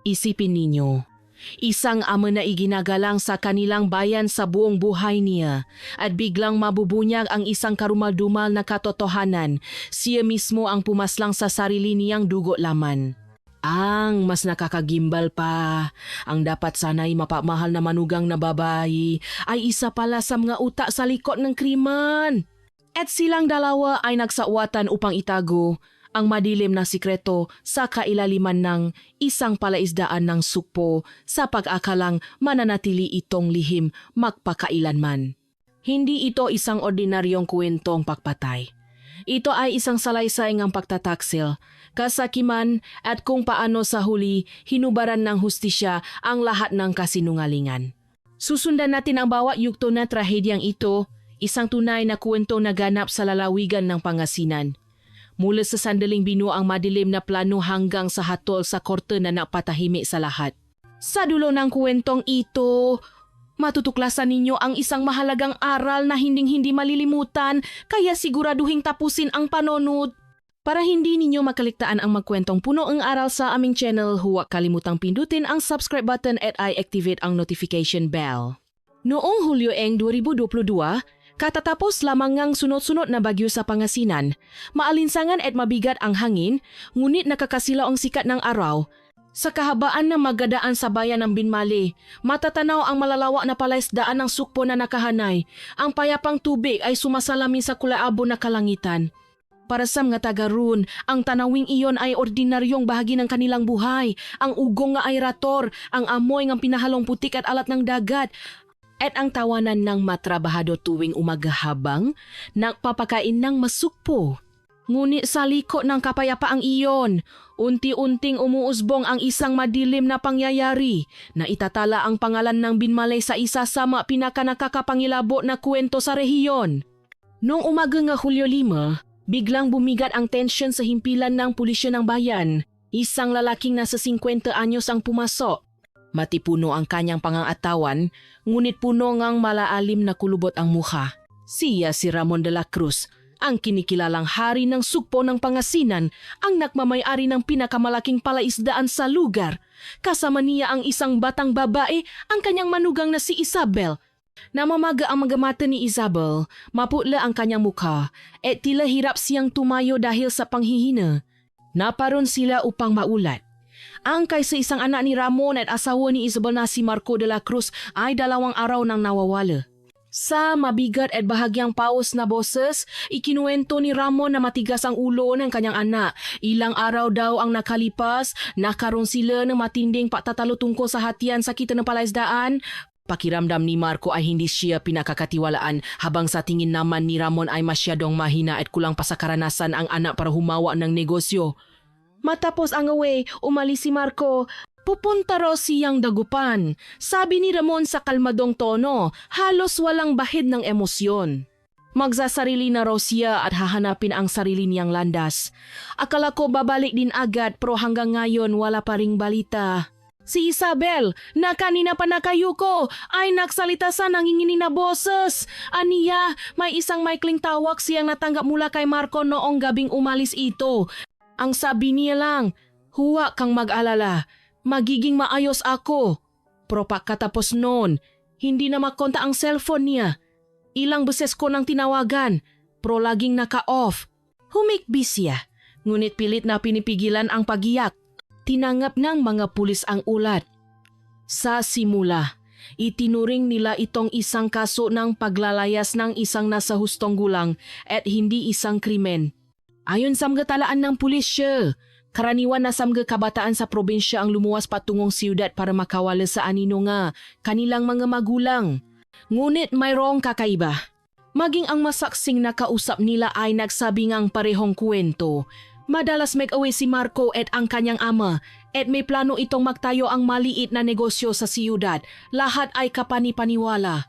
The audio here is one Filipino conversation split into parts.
Isipin ninyo, isang ama na iginagalang sa kanilang bayan sa buong buhay niya at biglang mabubunyag ang isang karumal-dumal na katotohanan, siya mismo ang pumaslang sa sarili niyang dugo laman. Ang mas nakakagimbal pa, ang dapat sana'y mapamahal na manugang na babae ay isa pala sa mga utak sa likod ng krimen. At silang dalawa ay nagsauwatan upang itago ang madilim na sikreto sa kailaliman ng isang palaisdaan ng sukpo sa pag-akalang mananatili itong lihim magpakailanman. Hindi ito isang ordinaryong kwentong pagpatay. Ito ay isang salaysay ng pagtataksil, kasakiman at kung paano sa huli hinubaran ng hustisya ang lahat ng kasinungalingan. Susundan natin ang bawat yugto na trahedyang ito, isang tunay na kwento na ganap sa lalawigan ng Pangasinan. Mula sa sandaling binuo ang madilim na plano hanggang sa hatol sa korte na napatahimik sa lahat. Sa dulo ng kwentong ito, matutuklasan ninyo ang isang mahalagang aral na hinding-hindi malilimutan, kaya siguraduhin tapusin ang panonood. Para hindi ninyo makaligtaan ang magkwentong puno ang aral sa aming channel, huwag kalimutang pindutin ang subscribe button at i-activate ang notification bell. Noong Hulyo 2022, katatapos lamang ngang sunod-sunod na bagyo sa Pangasinan, maalinsangan at mabigat ang hangin, ngunit nakakasilaw ang sikat ng araw. Sa kahabaan ng magadaan sa bayan ng Binmali, matatanaw ang malalawak na palaisdaan ng sukpo na nakahanay. Ang payapang tubig ay sumasalamin sa kulaabo na kalangitan. Para sa mga taga-roon, ang tanawing iyon ay ordinaryong bahagi ng kanilang buhay. Ang ugong nga aerator, ang amoy ng pinahalong putik at alat ng dagat, at ang tawanan ng matrabahado tuwing umaga habang nagpapakain ng masukpo. Ngunit sa liko ng kapayapaang iyon, unti-unting umuusbong ang isang madilim na pangyayari na itatala ang pangalan ng Binmalay sa isa sa mga pinakanakakapangilabot na kwento sa rehiyon. Noong umaga nga Hulyo 5, biglang bumigat ang tensyon sa himpilan ng pulisya ng bayan. Isang lalaking nasa 50 anyos ang pumasok. Matipuno ang kanyang pangangatawan, ngunit puno ngang malaalim na kulubot ang mukha. Siya si Ramon de la Cruz, ang kinikilalang hari ng sukpo ng Pangasinan, ang nagmamay-ari ng pinakamalaking palaisdaan sa lugar. Kasama niya ang isang batang babae, ang kanyang manugang na si Isabel. Namamaga ang mga mata ni Isabel, maputla ang kanyang mukha, at tila hirap siyang tumayo dahil sa panghihina. Naparon sila upang maulat. Ang kaysa isang anak ni Ramon at asawa ni Isabel na si Marco de la Cruz ay 2 araw nang nawawala. Sa mabigat at bahagyang paus na boses, ikinuwento ni Ramon na matigas ang ulo ng kanyang anak. Ilang araw daw ang nakalipas, nakaroon sila ng matinding pagtatalo tungkol sa hatian sa kita ng palaisdaan. Pakiramdam ni Marco ay hindi siya pinakakatiwalaan, habang sa tingin naman ni Ramon ay masyadong mahina at kulang pa sa karanasan ang anak para humawa ng negosyo. Matapos ang away, umalis si Marco. Pupunta raw siyang dagupan. Sabi ni Ramon sa kalmadong tono, halos walang bahid ng emosyon. Magsasarili na raw siya at hahanapin ang sarili niyang landas. Akala ko babalik din agad, pero hanggang ngayon wala pa ring balita. Si Isabel, na kanina pa nakayuko, ay nagsalita sa nanginginig na boses. Aniya, may isang maikling tawag siyang natanggap mula kay Marco noong gabing umalis ito. Ang sabi niya lang, huwag kang mag-alala, magiging maayos ako. Pero pagkatapos noon, hindi na makonta ang cellphone niya. Ilang beses ko nang tinawagan, pero laging naka-off. Humikbi siya, ngunit pilit na pinipigilan ang pagiyak. Tinanggap ng mga pulis ang ulat. Sa simula, itinuring nila itong isang kaso ng paglalayas ng isang nasa hustong gulang at hindi isang krimen. Ayon sa mga talaan ng pulisya, karaniwan na sa mga kabataan sa probinsya ang lumuwas patungong siyudad para makawala sa anino nga kanilang mga magulang. Ngunit mayroong kakaiba. Maging ang masaksing nakausap nila ay nagsabi ngang parehong kwento. Madalas mag-away si Marco at ang kanyang ama at may plano itong magtayo ang maliit na negosyo sa siyudad. Lahat ay kapani-paniwala.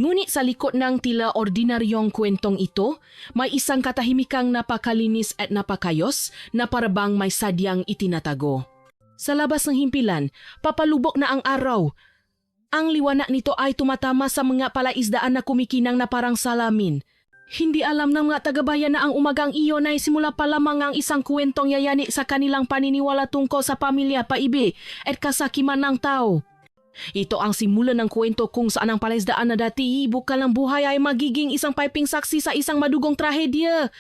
Ngunit sa likod ng tila ordinaryong kwentong ito, may isang katahimikang napakalinis at napakayos na parabang may sadyang itinatago. Sa labas ng himpilan, papalubok na ang araw. Ang liwanag nito ay tumatama sa mga palaisdaan na kumikinang na parang salamin. Hindi alam ng mga tagabayan na ang umagang iyon ay simula pa lamang ang isang kwentong yayani sa kanilang paniniwala tungkol sa pamilya, paibi at kasakiman ng tao. Ito ang simula ng kwento kung saan ang palaisdaan na dati bukal ng buhay ay magiging isang piping saksi sa isang madugong trahedya.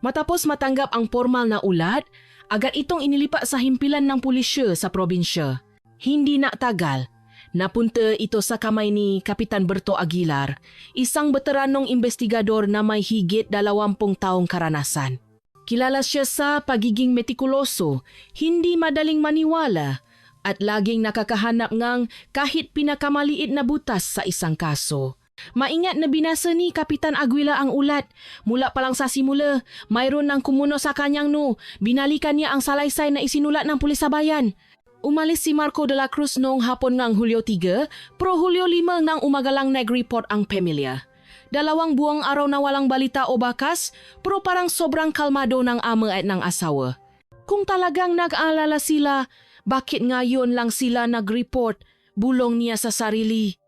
Matapos matanggap ang formal na ulat, agad itong inilipat sa himpilan ng pulisya sa probinsya. Hindi na tagal, napunta ito sa kamay ni Kapitan Berto Aguilar, isang veteranong investigador na may higit 20 taong karanasan. Kilala siya sa pagiging metikuloso, hindi madaling maniwala, at laging nakakahanap ngang kahit pinakamaliit na butas sa isang kaso. Maingat na binasa ni Kapitan Aguila ang ulat. Mula pa lang sa simula, mayroon ng kumuno sa kanyang binalikan niya ang salaysay na isinulat ng pulis sa bayan. Umalis si Marco de la Cruz noong hapon ng Hulyo 3, pero Hulyo 5 nang umagalang nag-report ang pamilya. 2 buwang araw na walang balita o bakas, pero parang sobrang kalmado ng ama at ng asawa. Kung talagang nag-aalala sila, bakit ngayon lang sila nag-report? Bulong niya sa sarili.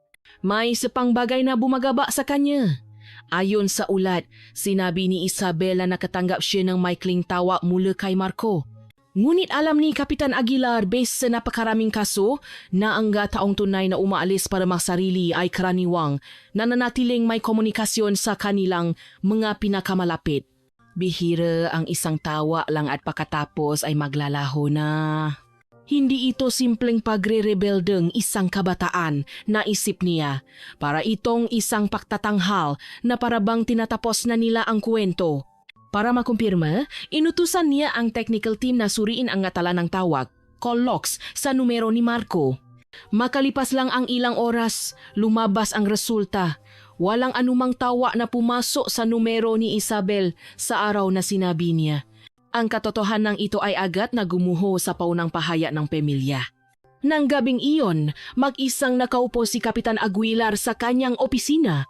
May isang bagay na bumagaba sa kanya. Ayon sa ulat, sinabi ni Isabela na nakatanggap siya ng maikling tawa mula kay Marco. Ngunit alam ni Kapitan Aguilar based sa napakaraming kaso na ang taong tunay na umaalis para magsarili ay karaniwang nananatiling may komunikasyon sa kanilang mga pinakamalapit. Bihira ang isang tawa lang at pagkatapos ay maglalaho na. Hindi ito simpleng pagre-rebeldeng isang kabataan, naisip niya. Para itong isang pagtatanghal na parabang tinatapos na nila ang kwento. Para makumpirma, inutusan niya ang technical team na suriin ang ngatala ng tawag, call logs, sa numero ni Marco. Makalipas lang ang ilang oras, lumabas ang resulta. Walang anumang tawa na pumasok sa numero ni Isabel sa araw na sinabi niya. Ang katotohanan ito ay agad na gumuho sa paunang pahaya ng pamilya. Nang gabing iyon, mag-isang nakaupo si Kapitan Aguilar sa kanyang opisina.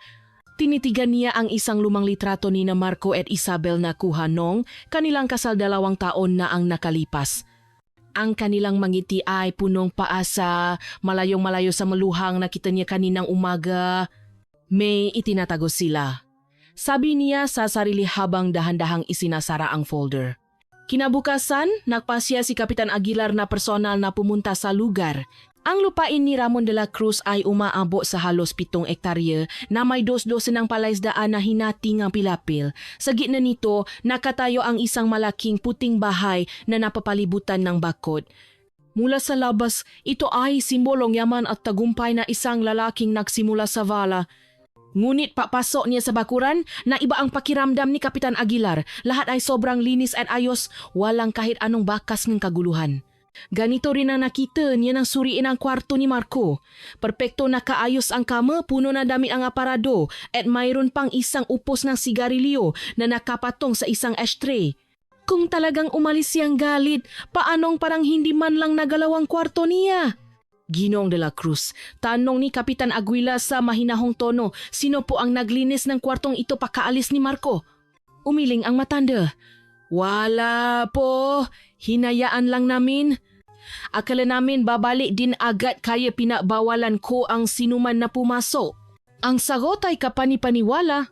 Tinitigan niya ang isang lumang litrato ni na Marco at Isabel na kuha nung kanilang kasal 2 taon na ang nakalipas. Ang kanilang mangiti ay punong paasa, malayong-malayo sa maluhang nakita niya kaninang umaga. May itinatago sila. Sabi niya sa sarili habang dahan-dahang isinasara ang folder. Kinabukasan, nagpasya si Kapitan Aguilar na personal na pumunta sa lugar. Ang lupain ni Ramon de la Cruz ay umaabot sa halos 7 ektarya na may 2 ng palaisdaan na hinati ng pilapil. Sa gitna nito, nakatayo ang isang malaking puting bahay na napapalibutan ng bakod. Mula sa labas, ito ay simbolong yaman at tagumpay na isang lalaking nagsimula sa vala. Ngunit papasok niya sa bakuran na iba ang pakiramdam ni Kapitan Aguilar. Lahat ay sobrang linis at ayos, walang kahit anong bakas ng kaguluhan. Ganito rin ang nakita niya nang suriin ang kwarto ni Marco. Perpekto nakaayos ang kama, puno na damit ang aparado at mayroon pang isang upos ng sigarilyo na nakapatong sa isang ashtray. Kung talagang umalis siyang galit, paanong parang hindi man lang nagalaw ang kwarto niya? Ginoong de la Cruz, tanong ni Kapitan Aguila sa mahinahong tono, sino po ang naglinis ng kwartong ito pakaalis ni Marco? Umiling ang matanda. Wala po, hinayaan lang namin. Akala namin babalik din agad kaya pinabawalan ko ang sinuman na pumasok. Ang sagot ay kapanipaniwala.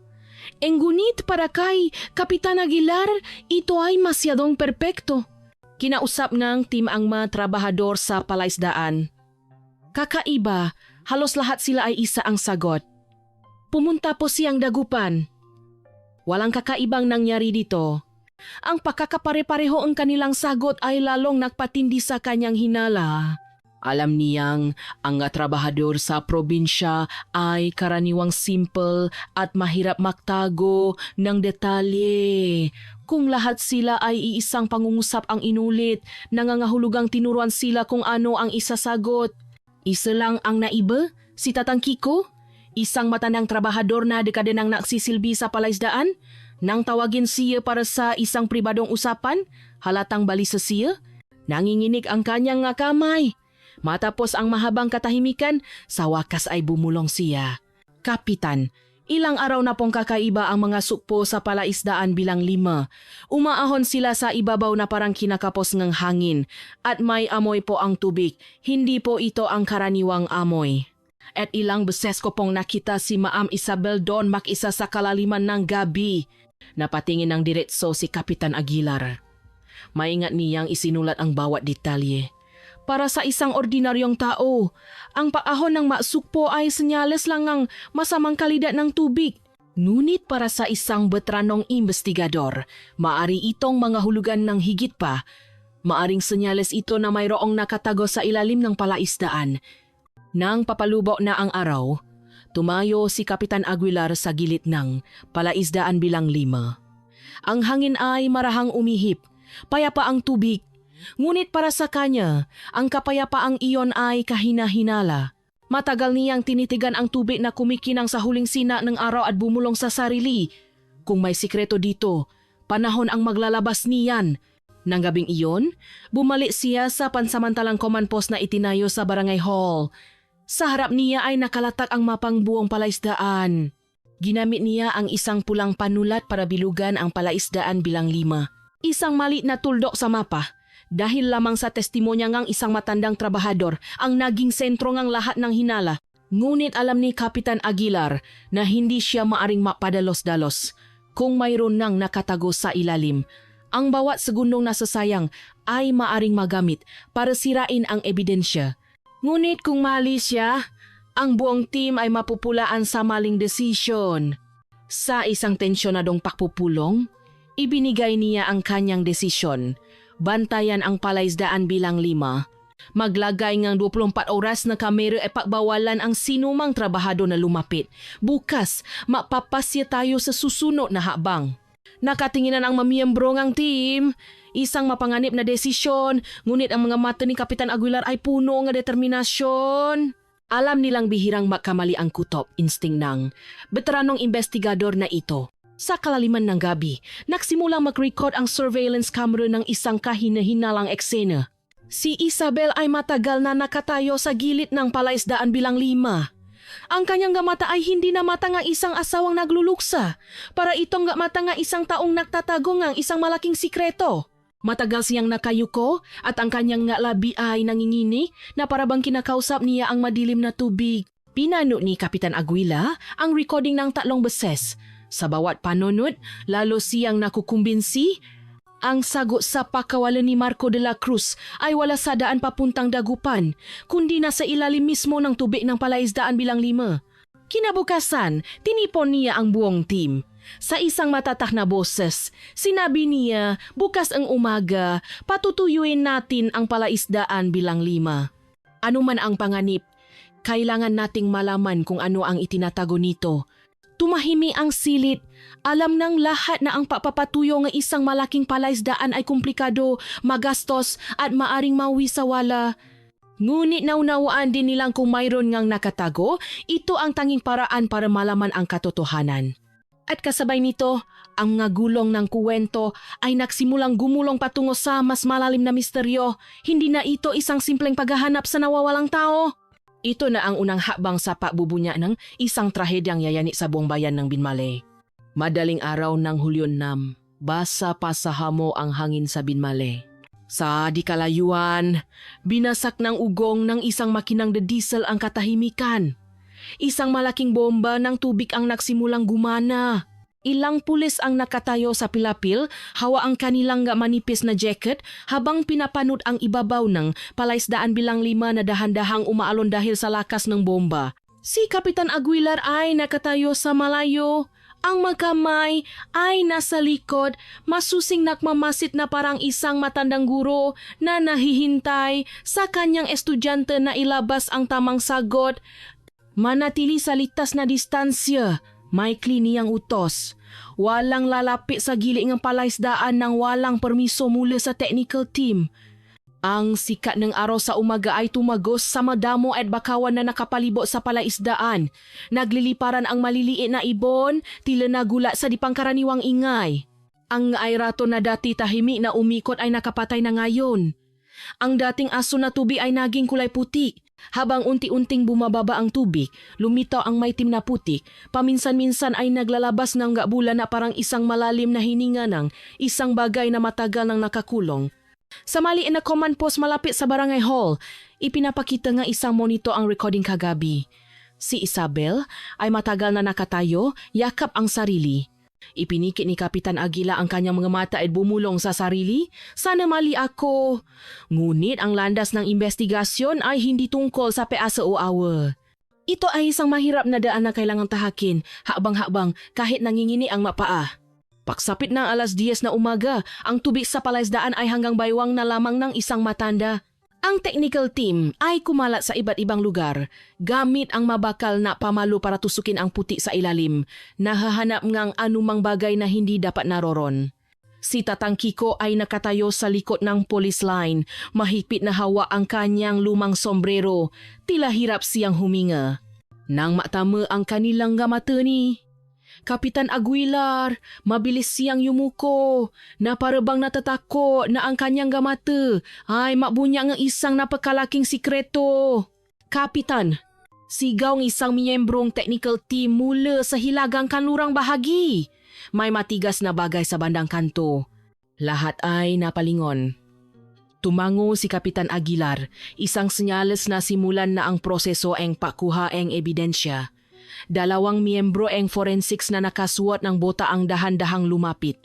Ngunit para kay Kapitan Aguilar, ito ay masyadong perpekto. Kinausap ng team ang mga trabahador sa palaisdaan. Kakaiba, halos lahat sila ay isa ang sagot. Pumunta po siyang dagupan. Walang kakaibang nangyari dito. Ang pagkakapare-pareho ang kanilang sagot ay lalong nagpatindi sa kanyang hinala. Alam niyang ang trabahador sa probinsya ay karaniwang simple at mahirap magtago ng detalye. Kung lahat sila ay iisang pangungusap ang inulit, nangangahulugang tinuruan sila kung ano ang isasagot. Isa lang ang naiba, si Tatang Kiko, isang matandang trabahador na dekada nang nagsisilbi sa palaisdaan. Nang tawagin siya para sa isang pribadong usapan, halatang balisa siya, nanginginig ang kanyang kamay. Matapos ang mahabang katahimikan, sa wakas ay bumulong siya. Kapitan, ilang araw na pong kakaiba ang mga sukpo sa palaisdaan bilang 5. Umaahon sila sa ibabaw na parang kinakapos ng hangin at may amoy po ang tubig. Hindi po ito ang karaniwang amoy. At ilang beses ko pong nakita si Maam Isabel doon mag-isa sa kalaliman ng gabi. Napatingin ng diretso si Kapitan Aguilar. Maingat niyang isinulat ang bawat detalye. Para sa isang ordinaryong tao, ang paahon ng maksukpo ay senyales lang ng masamang kalidad ng tubig. Ngunit para sa isang veteranong investigador, maari itong mga hulugan ng higit pa. Maaring senyales ito na mayroong nakatago sa ilalim ng palaisdaan. Nang papalubo na ang araw, tumayo si Kapitan Aguilar sa gilid ng palaisdaan bilang 5. Ang hangin ay marahang umihip, payapa ang tubig. Ngunit para sa kanya, ang kapayapaang iyon ay kahina-hinala. Matagal niyang tinitigan ang tubig na kumikinang sa huling sina ng araw at bumulong sa sarili. Kung may sikreto dito, panahon ang maglalabas niyan. Nang gabing iyon, bumalik siya sa pansamantalang command post na itinayo sa Barangay Hall. Sa harap niya ay nakalatak ang mapang buong palaisdaan. Ginamit niya ang isang pulang panulat para bilugan ang palaisdaan bilang 5. Isang maliit na tuldok sa mapa. Dahil lamang sa testimonya ngang isang matandang trabahador ang naging sentro ngang lahat ng hinala. Ngunit alam ni Kapitan Aguilar na hindi siya maaring mapadalos-dalos. Kung mayroon nang nakatago sa ilalim, ang bawat segundong nasasayang ay maaring magamit para sirain ang ebidensya. Ngunit kung mali siya, ang buong team ay mapupulaan sa maling desisyon. Sa isang tensyonadong pakpupulong, ibinigay niya ang kanyang desisyon. Bantayan ang palaisdaan bilang 5. Maglagay ng 24 oras na kamera ay pagbawalan ang sinumang trabahado na lumapit. Bukas, mapapasya tayo sa susunod na habang. Nakatinginan ang mamiyembro ng team. Isang mapanganib na desisyon, ngunit ang mga mata ni Kapitan Aguilar ay puno ng determinasyon. Alam nilang bihirang makamali ang kutop, insting ng veteranong investigador na ito. Sa kalaliman ng gabi, nagsimulang mag-record ang surveillance camera ng isang kahina-hinalang eksena. Si Isabel ay matagal na nakatayo sa gilid ng palaisdaan bilang 5. Ang kanyang gamata ay hindi na mata nga isang asawang nagluluksa. Para itong gamata nga isang taong nagtatago ng isang malaking sikreto. Matagal siyang nakayuko at ang kanyang nga labi ay nangingini na parabang kinakausap niya ang madilim na tubig. Pinano ni Kapitan Aguila ang recording ng 3 beses. Sa bawat panunod, lalo siyang nakukumbinsi. Ang sagot sa pakawalan ni Marco de la Cruz ay wala sa daan papuntang dagupan, kundi na sa ilalim mismo ng tubig ng palaisdaan bilang 5. Kinabukasan, tinipon niya ang buong team. Sa isang matatak na boses, sinabi niya, bukas ang umaga, patutuyuin natin ang palaisdaan bilang 5. Ano man ang panganib, kailangan nating malaman kung ano ang itinatago nito. Tumahimi ang silid. Alam ng lahat na ang papapatuyo ng isang malaking palaisdaan ay komplikado, magastos at maaring mawisawala. Ngunit naunawaan din nilang kung mayroon ngang nakatago, ito ang tanging paraan para malaman ang katotohanan. At kasabay nito, ang mga gulong ng kuwento ay nagsimulang gumulong patungo sa mas malalim na misteryo. Hindi na ito isang simpleng paghahanap sa nawawalang tao. Ito na ang unang hakbang sa pagbubunya ng isang trahedyang yayani sa buong bayan ng Binmalay. Madaling araw ng Hulyo 6, basa pa sa hamo ang hangin sa Binmalay. Sa di kalayuan, binasak ng ugong ng isang makinang de diesel ang katahimikan. Isang malaking bomba ng tubig ang nagsimulang gumana. Ilang pulis ang nakatayo sa pilapil, hawa ang kanilang manipis na jacket habang pinapanood ang ibabaw ng palaisdaan bilang 5 na dahan-dahang umaalon dahil sa lakas ng bomba. Si Kapitan Aguilar ay nakatayo sa malayo. Ang magkamay ay nasa likod, masusing nakmamasit na parang isang matandang guro na nahihintay sa kanyang estudyante na ilabas ang tamang sagot. Manatili sa litas na distansya, maikli niyang utos. Walang lalapit sa gili ng palaisdaan nang walang permiso mula sa technical team. Ang sikat ng araw sa umaga ay tumagos sa madamo at bakawan na nakapalibot sa palaisdaan. Nagliliparan ang maliliit na ibon, tila nagula sa dipangkaraniwang ingay. Ang airato na dati tahimik na umikot ay nakapatay na ngayon. Ang dating aso na tubig ay naging kulay puti. Habang unti-unting bumababa ang tubig, lumitaw ang maitim na putik. Paminsan-minsan ay naglalabas ng gabulan na parang isang malalim na hininga ng isang bagay na matagal nang nakakulong. Sa maliit na command post malapit sa Barangay Hall, ipinapakita nga isang monitor ang recording kagabi. Si Isabel ay matagal na nakatayo, yakap ang sarili. Ipinikit ni Kapitan Aguila ang kanyang mga mata at bumulong sa sarili. Sana mali ako. Ngunit ang landas ng investigasyon ay hindi tungkol sa peasa o awa. Ito ay isang mahirap na daan na kailangang tahakin, habang-habang kahit nangingini ang mapaa. Pagsapit ng alas 10 na umaga, ang tubig sa palaisdaan ay hanggang baywang na lamang ng isang matanda. Ang technical team ay kumalat sa iba't ibang lugar gamit ang mabakal na pamalo para tusukin ang puti sa ilalim. Nahahanap ngang anumang bagay na hindi dapat naroron. Si Tatang Kiko ay nakatayo sa likod ng police line. Mahigpit na hawa ang kanyang lumang sombrero. Tila hirap siyang huminga. Nang matama ang kanilang mata ni Kapitan Aguilar, mabilis siyang yumuko, na parabang natatako na ang kanyang mata ay mabunya ng isang napakalaking sikreto. Kapitan, sigaw ng isang miyembrong technical team mula sa hilagang kanlurang bahagi. May matigas na bagay sa bandang kanto. Lahat ay napalingon. Tumango si Kapitan Aguilar, isang senyales na simulan na ang proseso ang pakuha ang ebidensya. Dalawang miyembro ang forensics na nakasuot ng bota ang dahan-dahang lumapit.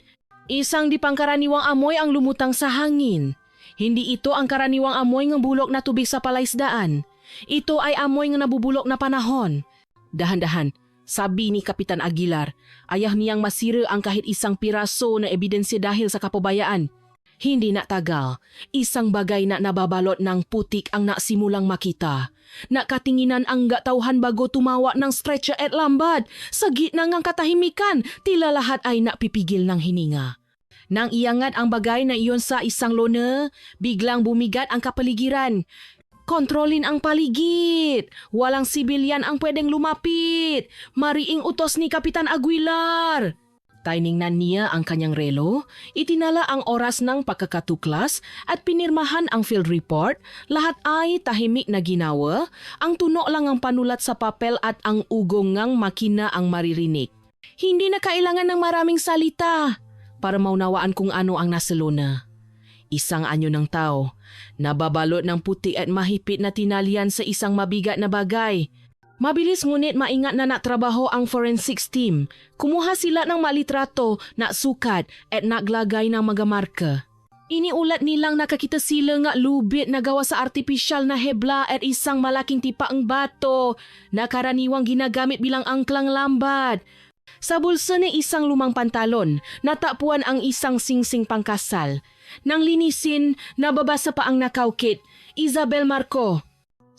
Isang di pangkaraniwang amoy ang lumutang sa hangin. Hindi ito ang karaniwang amoy ng bulok na tubig sa palaisdaan. Ito ay amoy ng nabubulok na panahon. Dahan-dahan, sabi ni Kapitan Aguilar, ayaw niyang masira ang kahit isang piraso na ebidensya dahil sa kapabayaan. Hindi na tagal, isang bagay na nababalot ng putik ang nasimulang makita. Nakatinginan ang gatauhan bago tumawa ng stretcher at lambat. Sa gitna ng katahimikan, tila lahat ay napipigil ng hininga. Nang iangat ang bagay na iyon sa isang lona, biglang bumigat ang kapaligiran. Kontrolin ang paligid. Walang sibilyan ang pwedeng lumapit. Mariing utos ni Kapitan Aguilar. Tiningnan niya ang kanyang relo, itinala ang oras ng pagkakatuklas at pinirmahan ang field report. Lahat ay tahimik na ginawa, ang tuno lang ang panulat sa papel at ang ugong ngang makina ang maririnig. Hindi na kailangan ng maraming salita para maunawaan kung ano ang nasa lona. Isang anyo ng tao, nababalot ng puti at mahipit na tinalian sa isang mabigat na bagay. Mabilis ngunit maingat na natrabaho ang forensics team. Kumuha sila ng malitrato, naksukat at naglagay ng mga marka. Iniulat nilang nakakita sila nga lubit na gawa sa artipisyal na hebla at isang malaking tipaang bato na karaniwang ginagamit bilang angklang lambat. Sa bulsa ni isang lumang pantalon, natapuan ang isang singsing pangkasal. Nang linisin, nababasa pa ang nakaukit, Isabel Marco.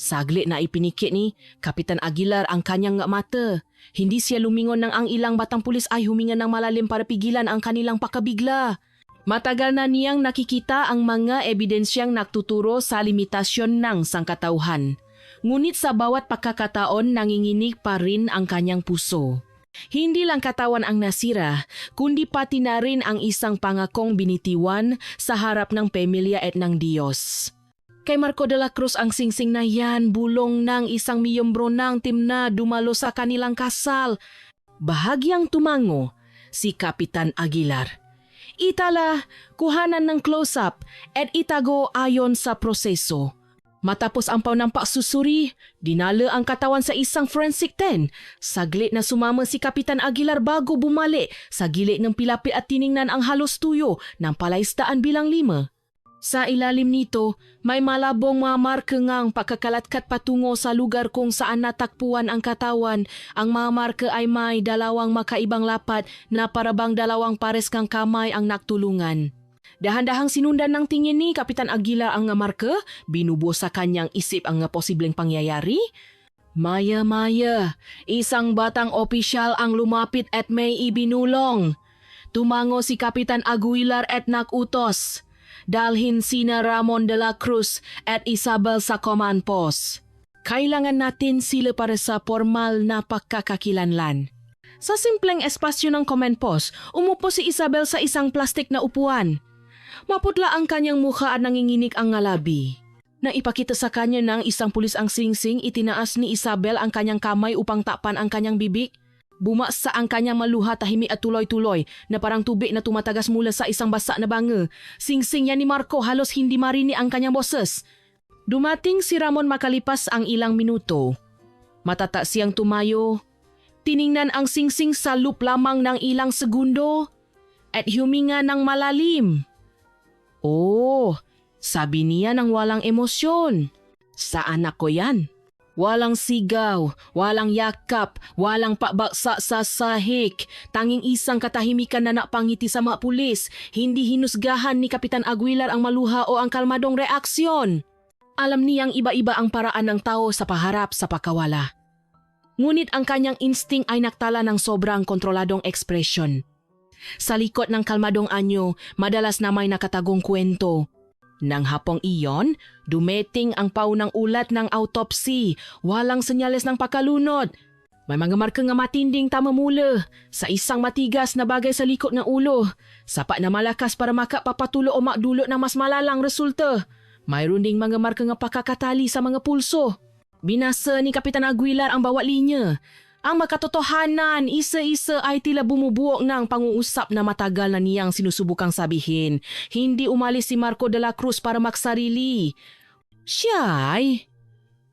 Saglit na ipinikit ni Kapitan Aguilar ang kanyang mata. Hindi siya lumingon nang ang ilang batang pulis ay huminga ng malalim para pigilan ang kanilang pakabigla. Matagal na niyang nakikita ang mga ebidensyang nagtuturo sa limitasyon ng sangkatauhan. Ngunit sa bawat pagkakataon nanginginig pa rin ang kanyang puso. Hindi lang katawan ang nasira, kundi pati na rin ang isang pangakong binitiwan sa harap ng pamilya at ng Diyos. Kay Marco de la Cruz ang singsing na yan, bulong ng isang miyembro ng team na dumalo sa kanilang kasal. Bahagyang tumango si Kapitan Aguilar. Itala, kuhanan ng close-up at itago ayon sa proseso. Matapos ang paunang pagsusuri, dinala ang katawan sa isang forensic tent. Saglit na sumama si Kapitan Aguilar bago bumalik sa gilid ng pilapit at tiningnan ang halos tuyo ng palaisdaan bilang 5. Sa ilalim nito, may malabong mga marka ngang pagkakalatkat patungo sa lugar kung saan natakpuan ang katawan. Ang mga marka ay may dalawang makaibang lapat na parabang dalawang pares kang kamay ang nagtulungan. Dahan-dahang sinundan ng tingin ni Kapitan Aguilar ang marka, binubo sa kanyang isip ang posibleng pangyayari. Maya-maya, isang batang opisyal ang lumapit at may ibinulong. Tumango si Kapitan Aguilar at nakutos. Dalhin sina Ramon de la Cruz at Isabel sa command post. Kailangan natin sila para sa formal na pagkakakilanlan. Sa simpleng espasyo ng command post, umupo si Isabel sa isang plastik na upuan. Maputla ang kanyang mukha at nanginginig ang ngalabi. Naipakita sa kanya ng isang pulis ang singsing, itinaas ni Isabel ang kanyang kamay upang tapan ang kanyang bibig. Bumasa ang kanyang maluha, tahimik at tuloy-tuloy na parang tubig na tumatagas mula sa isang basa na banga. Singsing yan ni Marco, halos hindi marinig ang kanyang boses. Dumating si Ramon makalipas ang ilang minuto. Matata siyang tumayo. Tiningnan ang singsing sa loop lamang ng ilang segundo at huminga ng malalim. Oh, sabi niya ng walang emosyon. Sa anak ko yan. Walang sigaw, walang yakap, walang pabaksa sa sahik. Tanging isang katahimikan na napangiti sa mga pulis. Hindi hinusgahan ni Kapitan Aguilar ang maluha o ang kalmadong reaksyon. Alam niyang iba-iba ang paraan ng tao sa paharap sa pakawala. Ngunit ang kanyang instinct ay naktala ng sobrang kontroladong ekspresyon. Sa likod ng kalmadong anyo, madalas na may nakatagong kwento. Nang hapong iyon, dumating ang paunang ulat ng autopsy. Walang senyales ng pakalunod. May mga marka nga matinding tamamula sa isang matigas na bagay sa likod ng ulo. Sapat na malakas para makapapatulo o makdulot ng mas malalang resulta. Mayroon ding mga marka nga pakakatali sa mga pulso. Binasa ni Kapitan Aguilar ang bawat linya. Ang makatotohanan, isa-isa ay tila bumubuok ng pang-uusap na matagal na niyang sinusubukang sabihin. Hindi umalis si Marco de la Cruz para magsarili. Siya ay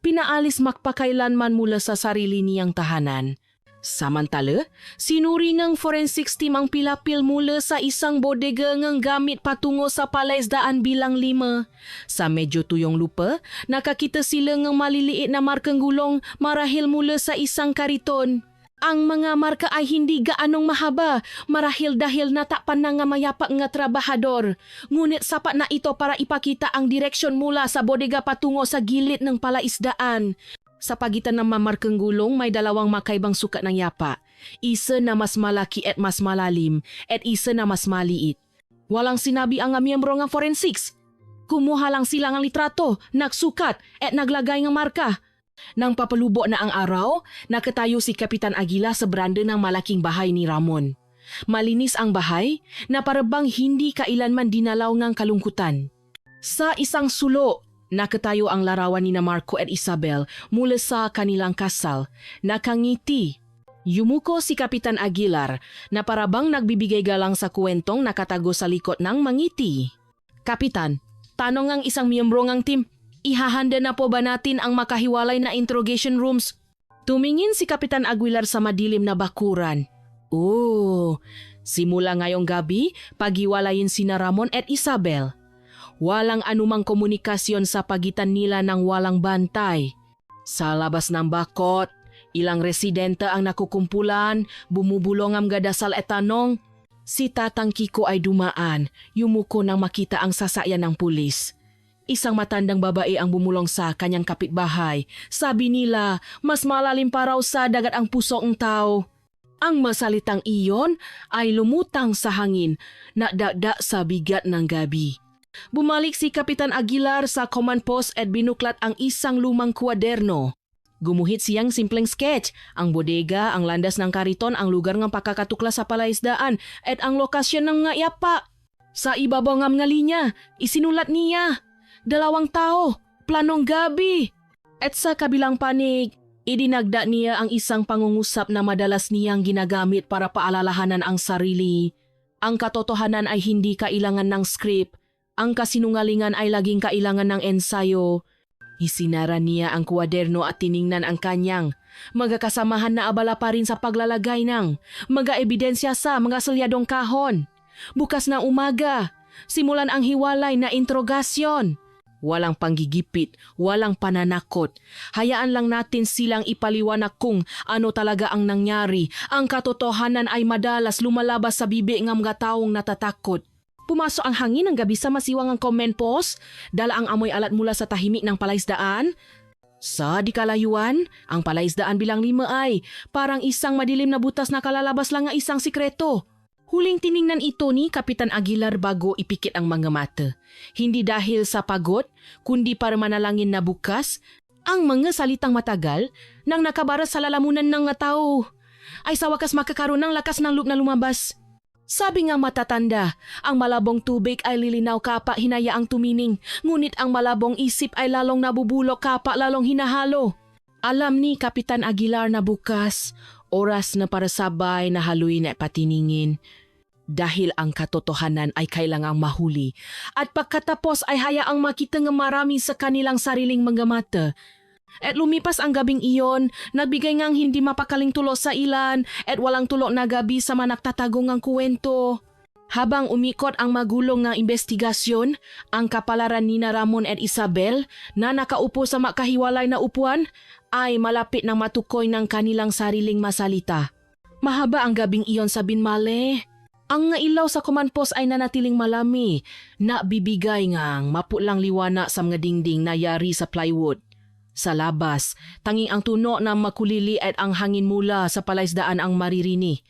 pinaalis magpakailanman mula sa sarili niyang tahanan. Samantala, sinuri ng forensics team ang pilapil mula sa isang bodega ngang gamit patungo sa palaisdaan bilang 5. Sa medyo tuyong lupa, nakakita sila ng maliliit na markang gulong marahil mula sa isang kariton. Ang mga marka ay hindi gaanong mahaba marahil dahil natapan na nga mayapak nga trabahador. Ngunit sapat na ito para ipakita ang direksyon mula sa bodega patungo sa gilid ng palaisdaan. Sa pagitan ng mamarkang gulong may dalawang makaibang sukat ng yapa. Isa na mas malaki at mas malalim at isa na mas maliit. Walang sinabi ang miyembro ng forensics. Kumuha lang sila ng litrato, nagsukat at naglagay ng marka. Nang papalubo na ang araw, nakatayo si Kapitan Aguila sa branda ng malaking bahay ni Ramon. Malinis ang bahay na parabang hindi kailanman dinalaw ng kalungkutan. Sa isang sulo, nakatayo ang larawan ni Marco at Isabel mula sa kanilang kasal. Nakangiti. Yumuko si Kapitan Aguilar na parabang nagbibigay galang sa kwentong nakatago sa likod ng mangiti. Kapitan, tanong ang isang miyembro ng team, ihahanda na po ba natin ang makahiwalay na interrogation rooms? Tumingin si Kapitan Aguilar sa madilim na bakuran. Oh, simula ngayong gabi, paghiwalayin sina Ramon at Isabel. Walang anumang komunikasyon sa pagitan nila ng walang bantay. Sa labas ng bakot, ilang residente ang nakukumpulan, bumubulong ang gadasal at tanong. Si Tatang Kiko ay dumaan, yumuko nang makita ang sasakyan ng pulis. Isang matandang babae ang bumulong sa kanyang kapitbahay. Sabi nila, mas malalim pa raw sa dagat ang puso ng tao. Ang masalitang iyon ay lumutang sa hangin, nadagda sa bigat ng gabi. Bumalik si Kapitan Aguilar sa command post at binuklat ang isang lumang kwaderno. Gumuhit siyang simpleng sketch, ang bodega, ang landas ng kariton, ang lugar ng pakakatuklas sa palaisdaan at ang lokasyon ng nga yapa. Sa ibabaw ng mga linya, isinulat niya, 2 tao, planong gabi. At sa kabilang panig, idinagda niya ang isang pangungusap na madalas niyang ginagamit para paalalahanan ang sarili. Ang katotohanan ay hindi kailangan ng script. Ang kasinungalingan ay laging kailangan ng ensayo. Isinara niya ang kwaderno at tiningnan ang kanyang magkakasamahan na abala pa rin sa paglalagay ng mga ebidensya sa mga selyadong kahon. Bukas na umaga, simulan ang hiwalay na interogasyon. Walang panggigipit, walang pananakot. Hayaan lang natin silang ipaliwanag kung ano talaga ang nangyari. Ang katotohanan ay madalas lumalabas sa bibig ng mga taong natatakot. Pumasok ang hangin ng gabi sa masiwang ang comment post, dala ang amoy alat mula sa tahimik ng palaisdaan. Sa di kalayuan, ang palaisdaan bilang 5 ay parang isang madilim na butas na kalalabas lang ng isang sikreto. Huling tiningnan ito ni Kapitan Aguilar bago ipikit ang mga mata. Hindi dahil sa pagod, kundi para manalangin na bukas, ang mga salitang matagal nang nakabara sa lalamunan ng mga tao ay sa wakas makakaroon ng lakas ng loob na lumabas. Sabi nga matatanda, ang malabong tubig ay lilinaw kapag hinayaang tumining, ngunit ang malabong isip ay lalong nabubulok kapag lalong hinahalo. Alam ni Kapitan Aguilar na bukas, oras na para sabay na haluin at patiningin. Dahil ang katotohanan ay kailangang mahuli at pagkatapos ay hayaang makita ng marami sa kanilang sariling mga mata. At lumipas ang gabing iyon, nagbigay ngang hindi mapakaling tulo sa ilan at walang tulo na gabi sa managtatago ngang kuwento. Habang umikot ang magulong ng investigasyon, ang kapalaran ni Ramon at Isabel na nakaupo sa makahiwalay na upuan ay malapit na matukoy ng kanilang sariling masalita. Mahaba ang gabing iyon sa binmale. Ang nga ilaw sa command post ay nanatiling malami na bibigay ngang mapulang liwana sa mga dingding na yari sa plywood. Sa labas, tanging ang tuno na makulili at ang hangin mula sa palaisdaan ang maririni.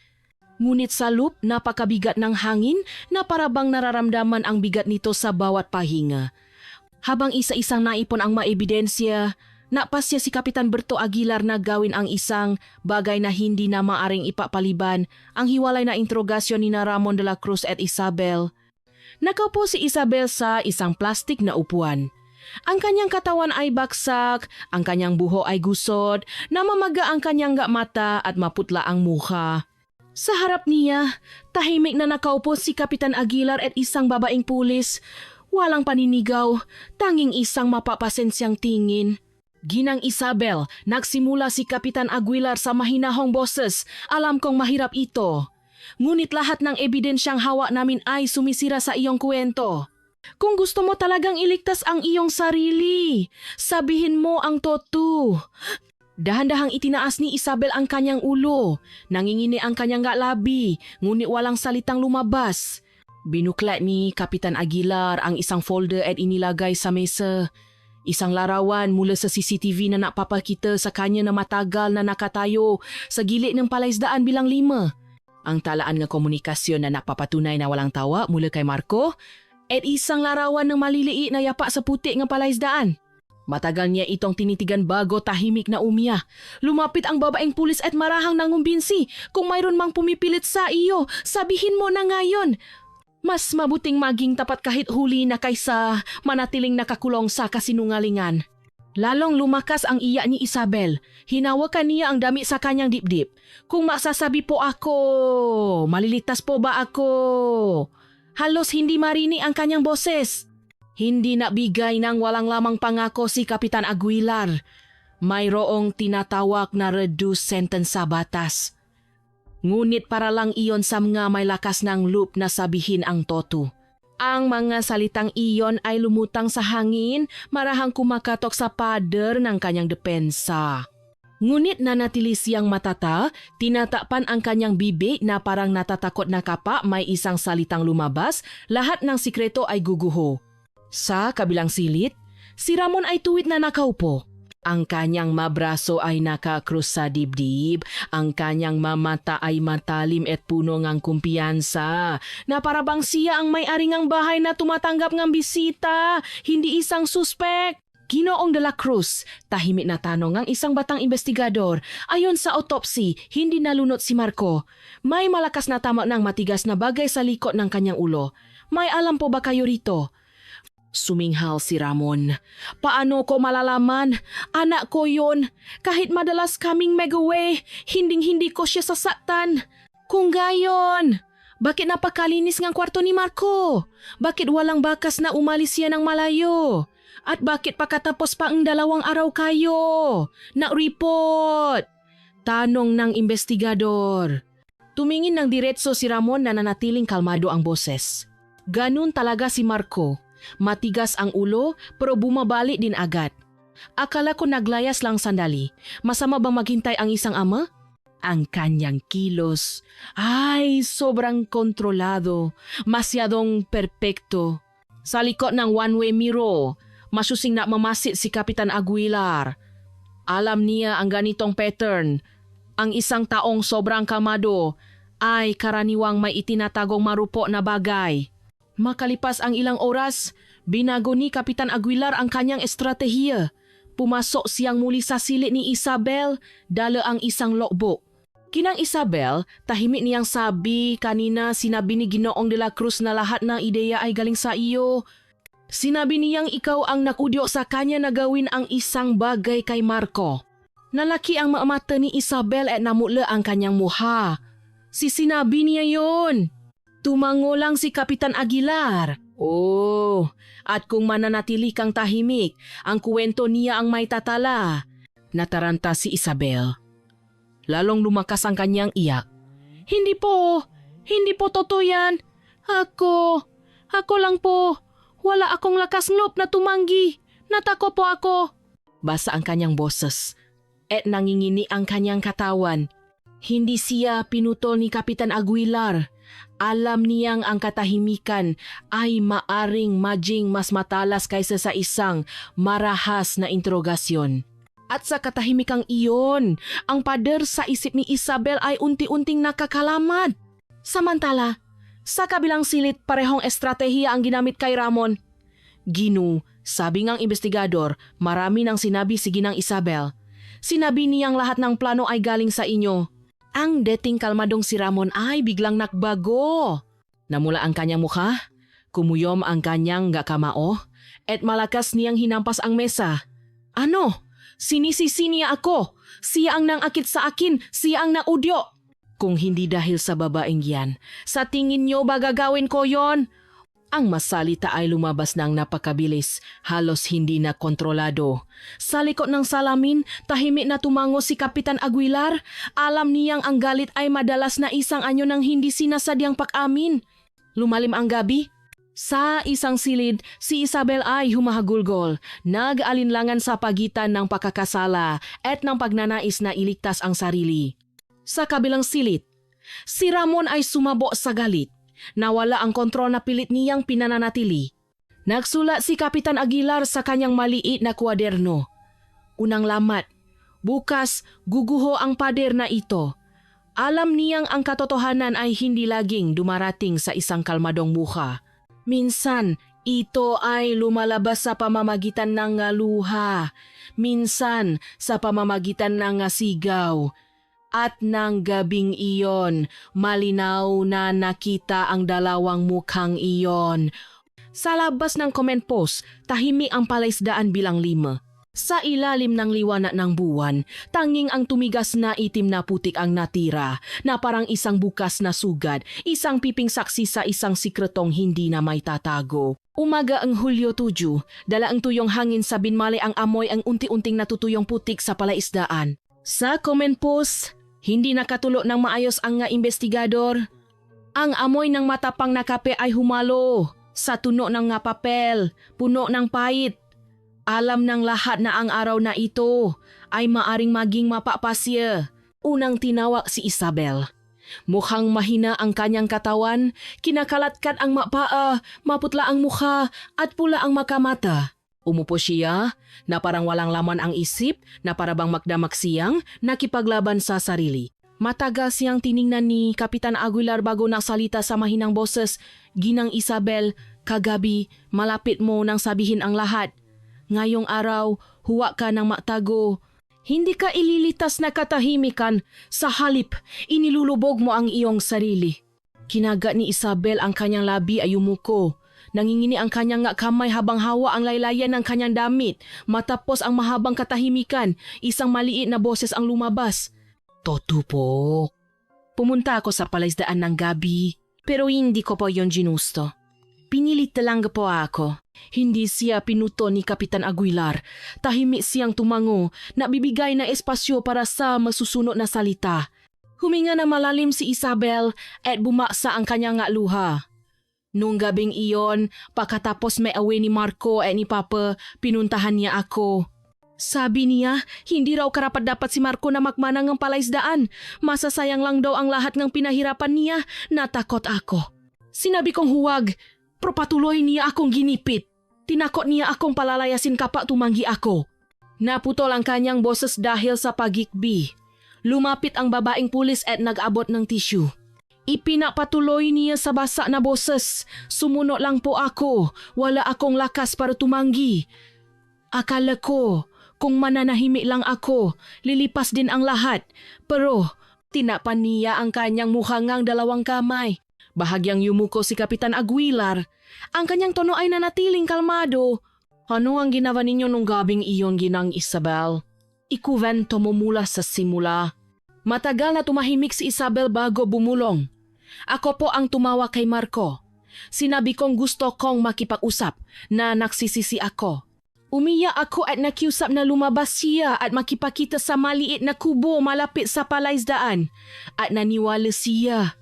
Ngunit sa loop, napakabigat ng hangin na parabang nararamdaman ang bigat nito sa bawat pahinga. Habang isa-isang naipon ang maebidensya, napasya si Kapitan Berto Aguilar na gawin ang isang bagay na hindi na maaring ipapaliban, ang hiwalay na introgasyon ni Ramon de la Cruz at Isabel. Nakaupo si Isabel sa isang plastik na upuan. Ang kanyang katawan ay baksak, ang kanyang buho ay gusot, namamaga ang kanyang mata at maputla ang mukha. Sa harap niya, tahimik na nakaupo si Kapitan Aguilar at isang babaeng pulis. Walang paninigaw, tanging isang mapapasensyang tingin. Ginang Isabel, nagsimula si Kapitan Aguilar sa mahinahong boses. Alam kong mahirap ito. Ngunit lahat ng ebidensyang hawak namin ay sumisira sa iyong kwento. Kung gusto mo talagang iligtas ang iyong sarili, sabihin mo ang totoo. Dahan-dahang itinaas ni Isabel ang kanyang ulo. Nangingini ang kanyang labi, ngunit walang salitang lumabas. Binuklat ni Kapitan Aguilar ang isang folder at inilagay sa mesa. Isang larawan mula sa CCTV na napapakita sa kanya na matagal na nakatayo sa gilid ng palaisdaan bilang 5. Ang talaan ng komunikasyon na napapatunay na walang tawa mula kay Marco at isang larawan ng maliliit na yapa sa puti ng palaisdaan. Matagal niya itong tinitigan bago tahimik na umiya. Lumapit ang babaeng pulis at marahang nangumbinsi. Kung mayroon mang pumipilit sa iyo, sabihin mo na ngayon. Mas mabuting maging tapat kahit huli na kaysa manatiling nakakulong sa kasinungalingan. Lalong lumakas ang iyak ni Isabel. Hinawakan niya ang dami sa kanyang dibdib. Kung masasabi po ako, maliligtas po ba ako? Halos hindi marini ang kanyang boses. Hindi nabigay ng walang lamang pangako si Kapitan Aguilar. Mayroong tinatawag na reduced sentence sa batas. Ngunit para lang iyon sa mga may lakas ng loob na sabihin ang totoo. Ang mga salitang iyon ay lumutang sa hangin, marahang kumakatok sa pader ng kanyang depensa. Ngunit nanatili siyang matata, tinatapan ang kanyang bibig na parang natatakot na kapa may isang salitang lumabas, lahat ng sikreto ay guguho. Sa kabilang silid, si Ramon ay tuwid na nakaupo. Ang kanyang mabraso ay nakakrus sa dibdib, ang kanyang mamata ay matalim at puno ng kumpiyansa, na parabang siya ang may-ari ng bahay na tumatanggap ng bisita, hindi isang suspek. Ginoong de la Cruz, tahimik na tanong ang isang batang investigador. Ayon sa autopsy, hindi nalunod si Marco. May malakas na tama ng matigas na bagay sa likod ng kanyang ulo. May alam po ba kayo rito? Suminghal si Ramon. Paano ko malalaman? Anak ko yun. Kahit madalas kaming mag-away, hinding-hindi ko siya sasaktan. Kung gayon, bakit napakalinis ng kwarto ni Marco? Bakit walang bakas na umalis siya ng malayo? At bakit pakatapos pa ang 2 araw kayo? Na-report! Tanong ng investigador. Tumingin ng diretso si Ramon na nanatiling kalmado ang boses. Ganun talaga si Marco. Matigas ang ulo pero bumabalik din agad. Akala ko naglayas lang sandali. Masama bang maghintay ang isang ama? Ang kanyang kilos ay sobrang kontrolado, masyadong perpekto. Sa likod ng one-way mirror, masusing na mamasit si Kapitan Aguilar. Alam niya ang ganitong pattern. Ang isang taong sobrang kalmado ay karaniwang may itinatagong marupo na bagay. Makalipas ang ilang oras, binago ni Kapitan Aguilar ang kanyang estratehiya. Pumasok siyang muli sa silid ni Isabel, dala ang isang logbook. Kinang Isabel, tahimik niyang sabi kanina sinabi ni Ginoong de la Cruz na lahat ng ideya ay galing sa iyo. Sinabi niyang ikaw ang nakudyo sa kanya na gawin ang isang bagay kay Marco. Nalaki ang mata ni Isabel at namutla ang kanyang muha. Sinabi niya yon. Tumango lang si Kapitan Aguilar. Oh, at kung mananatili kang tahimik, ang kwento niya ang may tatala. Nataranta si Isabel. Lalong lumakas ang kanyang iyak. Hindi po totoo yan. Ako lang po. Wala akong lakas loob na tumanggi. Natakot po ako. Basa ang kanyang boses. At nangingini ang kanyang katawan. Hindi siya pinutol ni Kapitan Aguilar. Alam niyang ang katahimikan ay maaring maging mas matalas kaysa sa isang marahas na interogasyon. At sa katahimikang iyon, ang pader sa isip ni Isabel ay unti-unting nakakalamad. Samantala, sa kabilang silid parehong estratehiya ang ginamit kay Ramon. Gino, sabi ngang investigador, marami nang sinabi si Ginang Isabel. Sinabi niyang lahat ng plano ay galing sa inyo. Ang dating kalmadong si Ramon ay biglang nakbago. Namula ang kanyang mukha, kumuyom ang kanyang gakamao, at malakas niyang hinampas ang mesa. Ano? Sinisisi niya ako. Siya ang nangakit sa akin. Siya ang naudyo. Kung hindi dahil sa babaeng yan, sa tingin niyo ba gagawin ko yon? Ang masalita ay lumabas ng napakabilis, halos hindi na kontrolado. Sa likod ng salamin, tahimik na tumango si Kapitan Aguilar. Alam niyang ang galit ay madalas na isang anyo ng hindi sinasadyang pag-amin. Lumalim ang gabi. Sa isang silid, si Isabel ay humahagulgol, nag-alinlangan sa pagitan ng pagkakasala at ng pagnanais na iligtas ang sarili. Sa kabilang silid, si Ramon ay sumabo sa galit. Nawala ang kontrol na pilit niyang pinananatili. Nagsulat si Kapitan Aguilar sa kanyang maliit na kwaderno. Unang lamat, bukas guguho ang pader na ito. Alam niyang ang katotohanan ay hindi laging dumarating sa isang kalmadong mukha. Minsan, ito ay lumalabas sa pamamagitan ng luha. Minsan, sa pamamagitan ng sigaw. At ng gabing iyon, malinaw na nakita ang dalawang mukhang iyon. Sa labas ng comment post, tahimik ang palaisdaan bilang 5. Sa ilalim ng liwanag ng buwan, tanging ang tumigas na itim na putik ang natira, na parang isang bukas na sugad, isang piping saksi sa isang sikretong hindi na may tatago. Umaga ang Hulyo 7, dala ang tuyong hangin sa binmali ang amoy ang unti-unting natutuyong putik sa palaisdaan. Sa comment post, hindi nakatulo ng maayos ang investigador. Ang amoy ng matapang na kape ay humalo sa tuno ng nga papel, puno ng pait. Alam ng lahat na ang araw na ito ay maaring maging mapapasya. Unang tinawag si Isabel. Mukhang mahina ang kanyang katawan, kinakalatkat ang mapaa, maputla ang mukha at pula ang makamata. Umupo siya na parang walang laman ang isip, na parabang magdamak siyang nakipaglaban sa sarili. Matagal siyang tiningnan ni Kapitan Aguilar bago nagsalita sa mahinang boses. Ginang Isabel, kagabi malapit mo nang sabihin ang lahat. Ngayong araw, huwa ka ng maktago. Hindi ka ililitas na katahimikan. Sa halip, inilulubog mo ang iyong sarili. Kinagat ni Isabel ang kanyang labi ay yumuko. Nangingini ang kanyang kamay habang hawa ang laylayan ng kanyang damit. Matapos ang mahabang katahimikan, isang maliit na boses ang lumabas. Toto po. Pumunta ako sa palaisdaan ng gabi, pero hindi ko po yon ginusto. Pinilit lang po ako. Hindi siya pinuto ni Kapitan Aguilar. Tahimik siyang tumango, nabibigay na espasyo para sa masusunod na salita. Huminga na malalim si Isabel at bumaksa ang kanyang luha. Nung gabing iyon, pagkatapos may away ni Marco at ni Papa, pinuntahan niya ako. Sabi niya, hindi raw karapat-dapat si Marco na magmanang ng palaisdaan. Masasayang lang daw ang lahat ng pinahirapan niya. Natakot ako. Sinabi kong huwag, pero patuloy niya akong ginipit. Tinakot niya akong palalayasin kapag tumanggi ako. Naputol ang kanyang boses dahil sa pagikbi. Lumapit ang babaeng pulis at nag-abot ng tissue. Ipinapatuloy niya sa basa na boses. Sumunod lang po ako. Wala akong lakas para tumanggi. Akala ko, kung mananahimik lang ako, lilipas din ang lahat. Pero tinapan niya ang kanyang mukhangang 2 kamay. Bahagyang yumuko si Kapitan Aguilar. Ang kanyang tono ay nanatiling kalmado. Ano ang ginawa ninyo nung gabing iyon, Ginang Isabel? Ikuwento mo mula sa simula. Matagal na tumahimik si Isabel bago bumulong. Ako po ang tumawa kay Marco. Sinabi kong gusto kong makipag-usap na nagsisisi ako. Umiyak ako at nakiusap na lumabas siya at makipakita sa maliit na kubo malapit sa palaisdaan. At naniwala siya.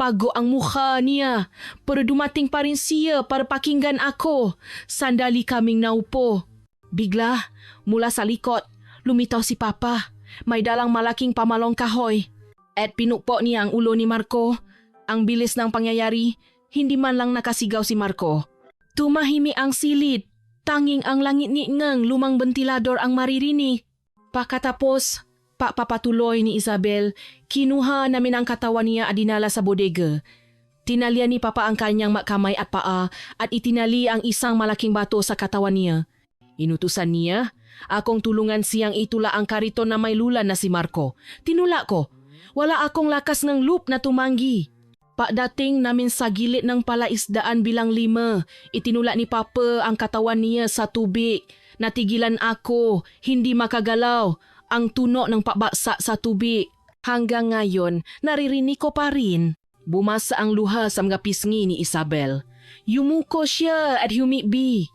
Pago ang mukha niya. Pero dumating pa rin siya para pakinggan ako. Sandali kaming naupo. Bigla, mula sa likod, lumitaw si Papa. May dalang malaking pamalong kahoy. At pinukpo niya ang ulo ni Marco. Ang bilis ng pangyayari, hindi man lang nakasigaw si Marco. Tumahimi ang silid. Tanging ang langit ni ngang lumang ventilador ang maririnig. Pagkatapos, papatuloy ni Isabel, kinuha namin ang katawan niya at dinala sa bodega. Tinalya ni Papa ang kanyang kamay at paa at itinali ang isang malaking bato sa katawan niya. Inutusan niya, akong tulungan siyang itula ang kariton na may lulan na si Marco. Tinula ko. Wala akong lakas ng loop na tumanggi. Pagdating namin sa gilid ng palaisdaan bilang 5, itinula ni Papa ang katawan niya sa tubig. Natigilan ako, hindi makagalaw, ang tuno ng pabaksa sa tubig. Hanggang ngayon, naririnig ko pa rin. Bumasa ang luha sa mga pisngi ni Isabel. Yumuko siya at humibi.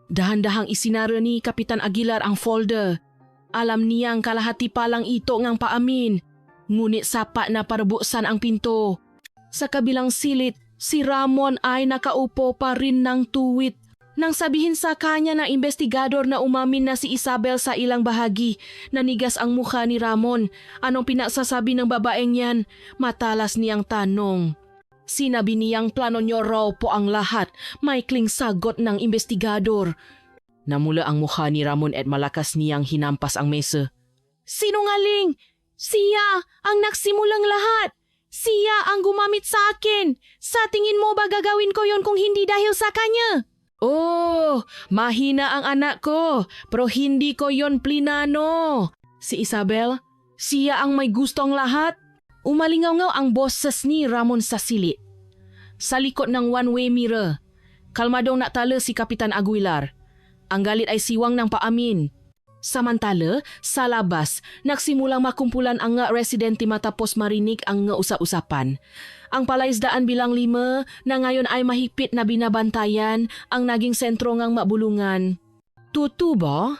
Dahan-dahang isinara ni Kapitan Aguilar ang folder. Alam niyang kalahati pa lang ito ngang paamin. Ngunit sapat na para buksan ang pinto. Sa kabilang silid, si Ramon ay nakaupo pa rin ng tuwid. Nang sabihin sa kanya ng investigador na umamin na si Isabel sa ilang bahagi, nanigas ang mukha ni Ramon. Anong pinagsasabi ng babaeng yan? Matalas niyang tanong. Sinabi niyang plano niyo raw po ang lahat, maikling sagot ng investigador. Namula ang mukha ni Ramon at malakas niyang hinampas ang mesa. Sinungaling! Siya ang nagsimulang lahat! Siya ang gumamit sa akin. Sa tingin mo ba gagawin ko yon kung hindi dahil sa kanya? Oh, mahina ang anak ko, pero hindi ko yon plinano. Si Isabel, siya ang may gustong lahat. Umalingaw-ngaw ang boses ni Ramon sa silid. Sa likod ng one-way mirror, kalmadong natala si Kapitan Aguilar. Ang galit ay siwang ng paamin. Samantala, sa labas, nagsimulang makumpulan ang nga residente matapos marinig ang nga usap-usapan. Ang palaisdaan bilang 5 na ngayon ay mahigpit na binabantayan ang naging sentro ngang mabulungan. Tutu ba?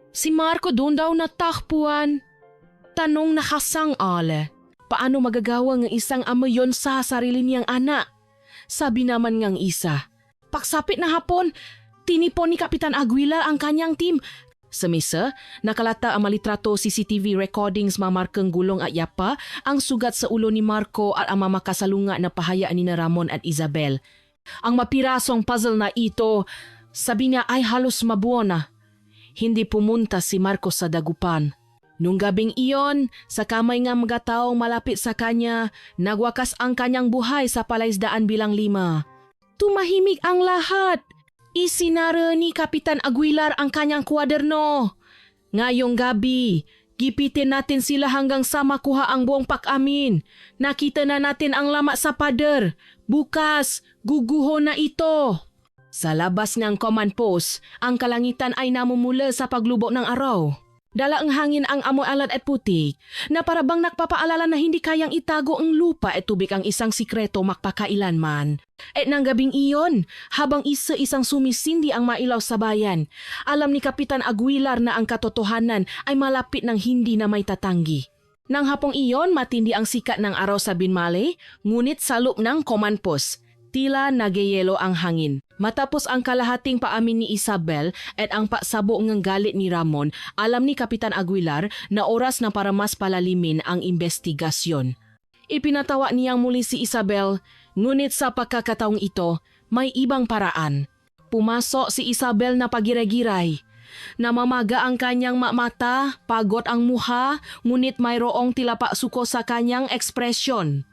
Si Marco doon daw natakpuan. Tanong nakasang-ale. Paano magagawa ng isang ama yon sa sarili niyang anak? Sabi naman ngang isa. Pagsapit na hapon, tinipon ni Kapitan Aguilar ang kanyang team. Sa mesa, nakalata ang malitrato CCTV recordings mamarkang gulong at yapa ang sugat sa ulo ni Marco at ang mamakasalunga na pahayaan ni Ramon at Isabel. Ang mapirasong puzzle na ito, sabi niya ay halos mabuo na. Hindi pumunta si Marco sa dagupan. Nung gabing iyon, sa kamay nga mga taong malapit sa kanya, nagwakas ang kanyang buhay sa palaisdaan bilang 5. Tumahimik ang lahat. Isinara ni Kapitan Aguilar ang kanyang kwaderno. Ngayong gabi, gipitin natin sila hanggang sa makuha ang buong pag-amin. Nakita na natin ang lama sa pader. Bukas, guguho na ito. Sa labas ng command post, ang kalangitan ay namumula sa paglubok ng araw. Dala ang hangin ang amoy alat at putik na parabang nagpapaalala na hindi kayang itago ang lupa at tubig ang isang sikreto magpakailanman. At nang gabing iyon, habang isa-isang sumisindi ang mailaw sa bayan, alam ni Kapitan Aguilar na ang katotohanan ay malapit ng hindi na may tatanggi. Nang hapong iyon, matindi ang sikat ng araw sa Binmale, ngunit sa loob ng command post, tila nagyayelo ang hangin. Matapos ang kalahating paamin ni Isabel at ang pagsabo ng galit ni Ramon, alam ni Kapitan Aguilar na oras na para mas palalimin ang investigasyon. Ipinatawa niyang muli si Isabel, ngunit sa pagkakataong ito, may ibang paraan. Pumasok si Isabel na pagiray-giray. Namamaga ang kanyang mata, pagod ang muha, ngunit mayroong tilapa suko sa kanyang ekspresyon.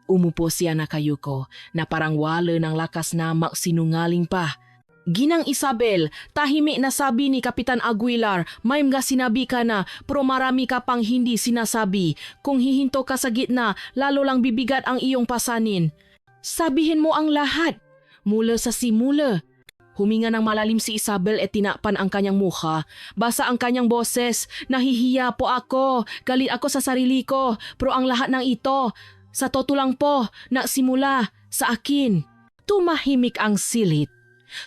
Umupo siya na kayuko na parang wala ng lakas na magsinungaling pa. Ginang Isabel, tahimik na sabi ni Kapitan Aguilar, may mga sinabi ka na pero marami ka pang hindi sinasabi. Kung hihinto ka sa gitna, lalo lang bibigat ang iyong pasanin. Sabihin mo ang lahat, mula sa simula. Huminga ng malalim si Isabel at tinakpan ang kanyang mukha. Basa ang kanyang boses, nahihiya po ako, galit ako sa sarili ko, pero ang lahat ng ito, sa totoo lang po, nagsimula sa akin. Tumahimik ang silid.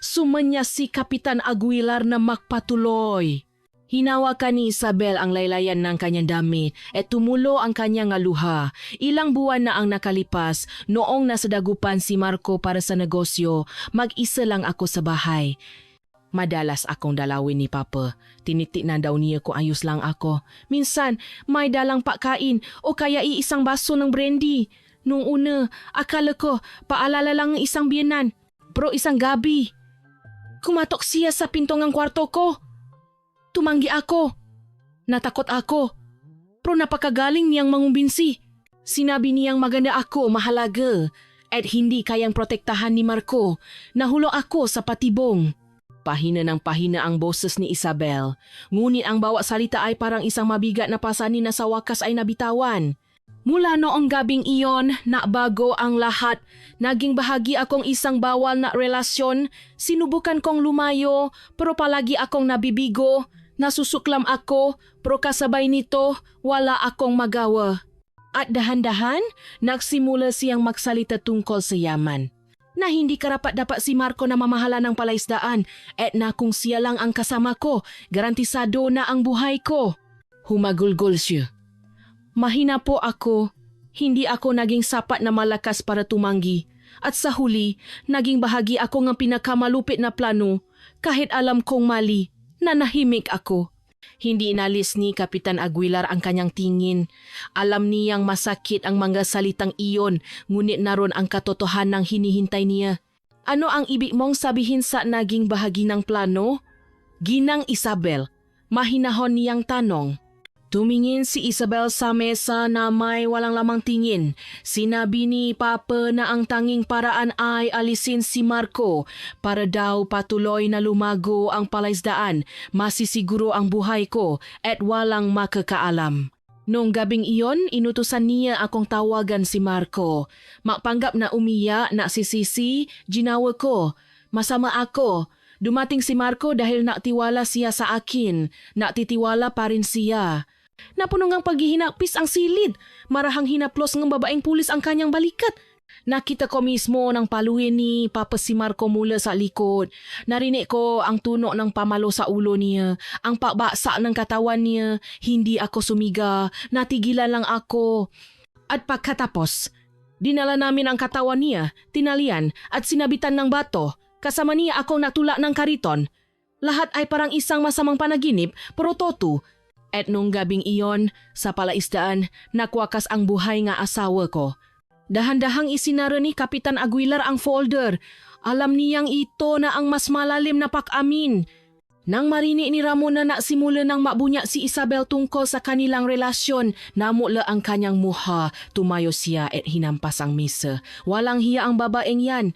Sumanya si Kapitan Aguilar na magpatuloy. Hinawakan ni Isabel ang laylayan ng kanyang damit at tumulo ang kanyang luha. Ilang buwan na ang nakalipas noong nasa dagupan si Marco para sa negosyo, mag-isa lang ako sa bahay. Madalas akong dalawin ni Papa. Tinitik na daw niya kung ayos lang ako. Minsan, may dalang pakain o kaya iisang baso ng brandy. Noong una, akala ko paalala lang ng isang biyenan. Pero isang gabi, kumatok siya sa pinto ng kwarto ko. Tumanggi ako. Natakot ako. Pero napakagaling niyang mangumbinsi. Sinabi niyang maganda ako, mahalaga, at hindi kayang protektahan ni Marco. Nahulo ako sa patibong. Pahina ng pahina ang boses ni Isabel. Ngunit ang bawat salita ay parang isang mabigat na pasanin na sa wakas ay nabitawan. Mula noong gabing iyon, nabago ang lahat. Naging bahagi akong isang bawal na relasyon. Sinubukan kong lumayo, pero palagi akong nabibigo. Nasusuklam ako, pero kasabay nito, wala akong magawa. At dahan-dahan, nagsimula siyang magsalita tungkol sa yaman. Na hindi karapat-dapat si Marco na mamahala ng palaisdaan at na kung siya lang ang kasama ko, garantisado na ang buhay ko. Humagulgol siya. Mahina po ako. Hindi ako naging sapat na malakas para tumanggi. At sa huli, naging bahagi ako ng pinakamalupit na plano. Kahit alam kong mali, nanahimik ako. Hindi inalis ni Kapitan Aguilar ang kanyang tingin. Alam niyang masakit ang mga salitang iyon, ngunit naroon ang katotohanan ng hinihintay niya. Ano ang ibig mong sabihin sa naging bahagi ng plano? Ginang Isabel, mahinahon niyang tanong. Tumingin si Isabel sa mesa na may walang lamang tingin. Sinabi ni Papa na ang tanging paraan ay alisin si Marco para daw patuloy na lumago ang palaisdaan, masisiguro ang buhay ko at walang makakaalam. Noong gabing iyon, inutusan niya akong tawagan si Marco. Mapanggap na umiya, nagsisisi, ginawa ko. Masama ako. Dumating si Marco dahil naktiwala siya sa akin. Naktitiwala pa rin siya. Napuno ngang paghihinapis ang silid. Marahang hinaplos ng babaeng pulis ang kanyang balikat. Nakita ko mismo ng paluhin ni Papa si Marco mula sa likod. Narinig ko ang tunog ng pamalo sa ulo niya, ang pabasa ng katawan niya. Hindi ako sumiga, natigilan lang ako. At pagkatapos, dinala namin ang katawan niya, tinalian at sinabitan ng bato. Kasama niya akong natula ng kariton. Lahat ay parang isang masamang panaginip, pero totoo. At nung gabing iyon, sa palaisdaan, nakwakas ang buhay nga asawa ko. Dahan-dahang isinara ni Kapitan Aguilar ang folder. Alam niyang ito na ang mas malalim na pag-amin. Nang marinig ni Ramon na nasimula ng mabunya si Isabel tungkol sa kanilang relasyon, namula ang kanyang muha. Tumayo siya at hinampas ang mesa. Walang hiya ang babaeng yan.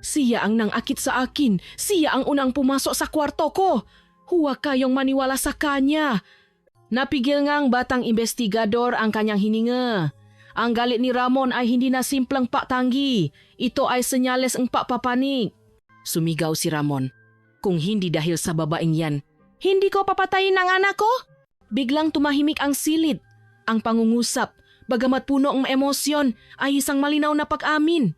Siya ang nangakit sa akin. Siya ang unang pumasok sa kwarto ko. Huwag kayong maniwala sa kanya. Napigil ngang batang investigador ang kanyang hininga. Ang galit ni Ramon ay hindi na simplang patanggi. Ito ay senyales ng papapanig. Sumigaw si Ramon. Kung hindi dahil sa babaeng yan, hindi ko papatayin ang anak ko? Biglang tumahimik ang silid. Ang pangungusap, bagamat puno ng emosyon, ay isang malinaw na pag-amin.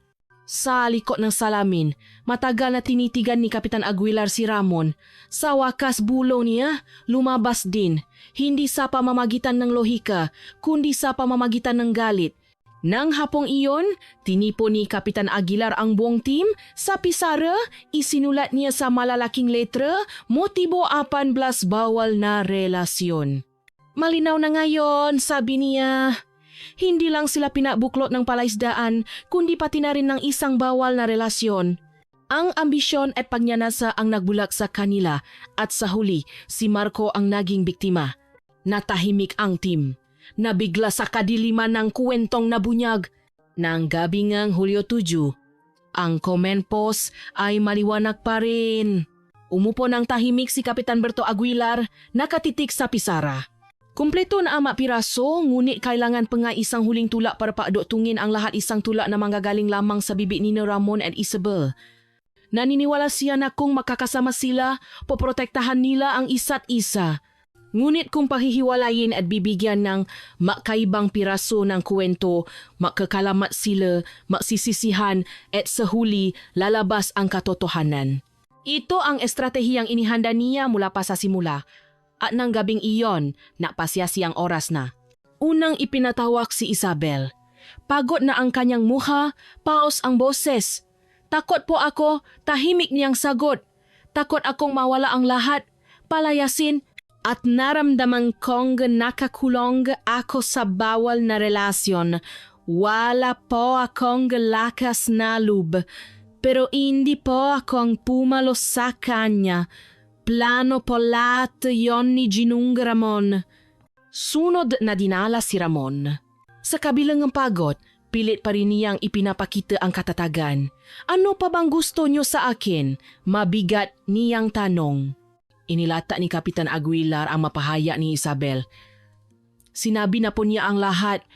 Sa likod ng salamin, matagal na tinitigan ni Kapitan Aguilar si Ramon. Sa wakas bulo niya, lumabas din. Hindi sa pamamagitan ng lohika, kundi sa pamamagitan ng galit. Nang hapong iyon, tinipo ni Kapitan Aguilar ang buong team. Sa pisara, isinulat niya sa malalaking letra, motibo 18 bawal na relasyon. Malinaw na ngayon, sabi niya. Hindi lang sila pinabuklot ng palaisdaan, kundi pati na rin ng isang bawal na relasyon. Ang ambisyon at pagnyanasa ang nagbulak sa kanila at sa huli, si Marco ang naging biktima. Natahimik ang team. Nabigla sa kadiliman ng kuwentong nabunyag. Nang gabi ngang Hulyo 7, ang comment post ay maliwanag pa rin. Umupo ng tahimik si Kapitan Berto Aguilar, nakatitik sa pisara. Kumpleto na ang mapiraso, ngunit kailangan pa nga isang huling tula para paadotungin ang lahat isang tula na manggagaling lamang sa bibig ni Ramon at Isabel. Naniniwala siya na kung makakasama sila, poprotektahan nila ang isa't isa. Ngunit kung pahihiwalayin at bibigyan ng makaibang piraso ng kwento, makakalamat sila, magsisisihan at sa huli lalabas ang katotohanan. Ito ang estratehiyang inihanda niya mula pa sa simula. At nang gabing iyon, napasya siyang oras na. Unang ipinatawag si Isabel. Pagod na ang kanyang muha, paos ang boses. Takot po ako, tahimik niyang sagot. Takot akong mawala ang lahat, palayasin, at naramdaman kong nakakulong ako sa bawal na relasyon. Wala po akong lakas na loob. Pero hindi po akong pumalo sa kanya. Plano po lahat yon ni Ginong Ramon. Sunod na dinala si Ramon. Sa kabilang ng pagod, pilit pa rin niyang ipinapakita ang katatagan. Ano pa bang gusto niyo sa akin? Mabigat niyang tanong. Inilata ni Kapitan Aguilar ang mapahaya ni Isabel. Sinabi na po niya ang lahat.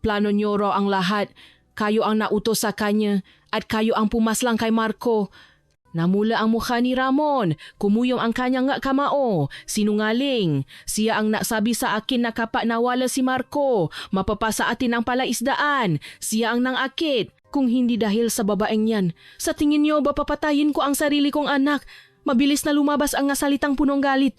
Plano niyo raw ang lahat. Kayo ang nautos sa kanya at kayo ang pumaslang kay Marco. Namula ang mukha ni Ramon. Kumuyom ang kanyang nga kamao. Sinungaling. Siya ang nasabi sa akin na kapag nawala si Marco, mapapasa atin ang palaisdaan. Siya ang nangakit. Kung hindi dahil sa babaeng yan, sa tingin niyo ba papatayin ko ang sarili kong anak? Mabilis na lumabas ang salitang punong galit.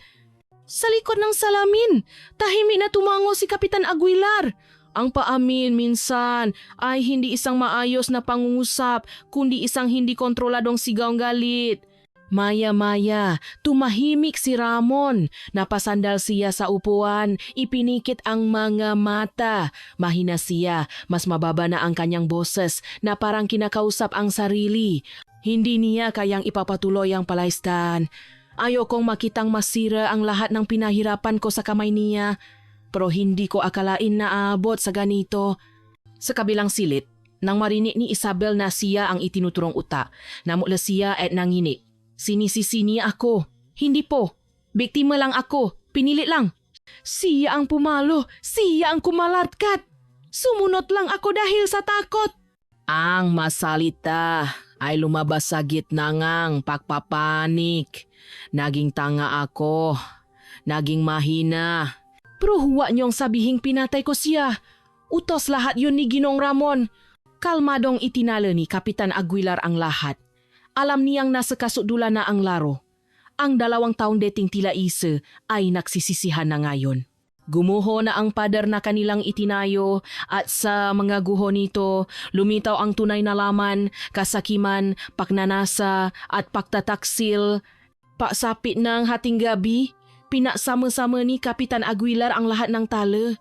Sa likod ng salamin, tahimik na tumango si Kapitan Aguilar. Ang paamin minsan ay hindi isang maayos na pangungusap, kundi isang hindi kontroladong sigaw galit. Maya-maya, tumahimik si Ramon. Napasandal siya sa upuan, ipinikit ang mga mata. Mahina siya, mas mababa na ang kanyang boses na parang kinakausap ang sarili. Hindi niya kayang ipapatuloy ang palaisdaan. Ayokong makitang masira ang lahat ng pinahirapan ko sa kamay niya. Pero hindi ko akalain na abot sa ganito. Sa kabilang silit, nang marinig ni Isabel na siya ang itinuturong uta, namula siya at nanginig. Sinisisi niya ako. Hindi po. Biktima lang ako. Pinili lang. Siya ang pumalo. Siya ang kumalatkat. Sumunod lang ako dahil sa takot. Ang masalita ay lumabas sa gitna ngang pagpapanik. Naging tanga ako. Naging mahina. Pero huwag niyong sabihing pinatay ko siya. Utos lahat yun ni Ginong Ramon. Kalmadong itinala ni Kapitan Aguilar ang lahat. Alam niyang nasa kasudula na ang laro. Ang 2 taon dating tila isa ay nagsisisihan na ngayon. Gumuho na ang pader na kanilang itinayo at sa mga guho nito, lumitaw ang tunay na laman, kasakiman, paknanasa at pagtataksil. Pagsapit ng hating gabi, pinasama-sama ni Kapitan Aguilar ang lahat ng tala.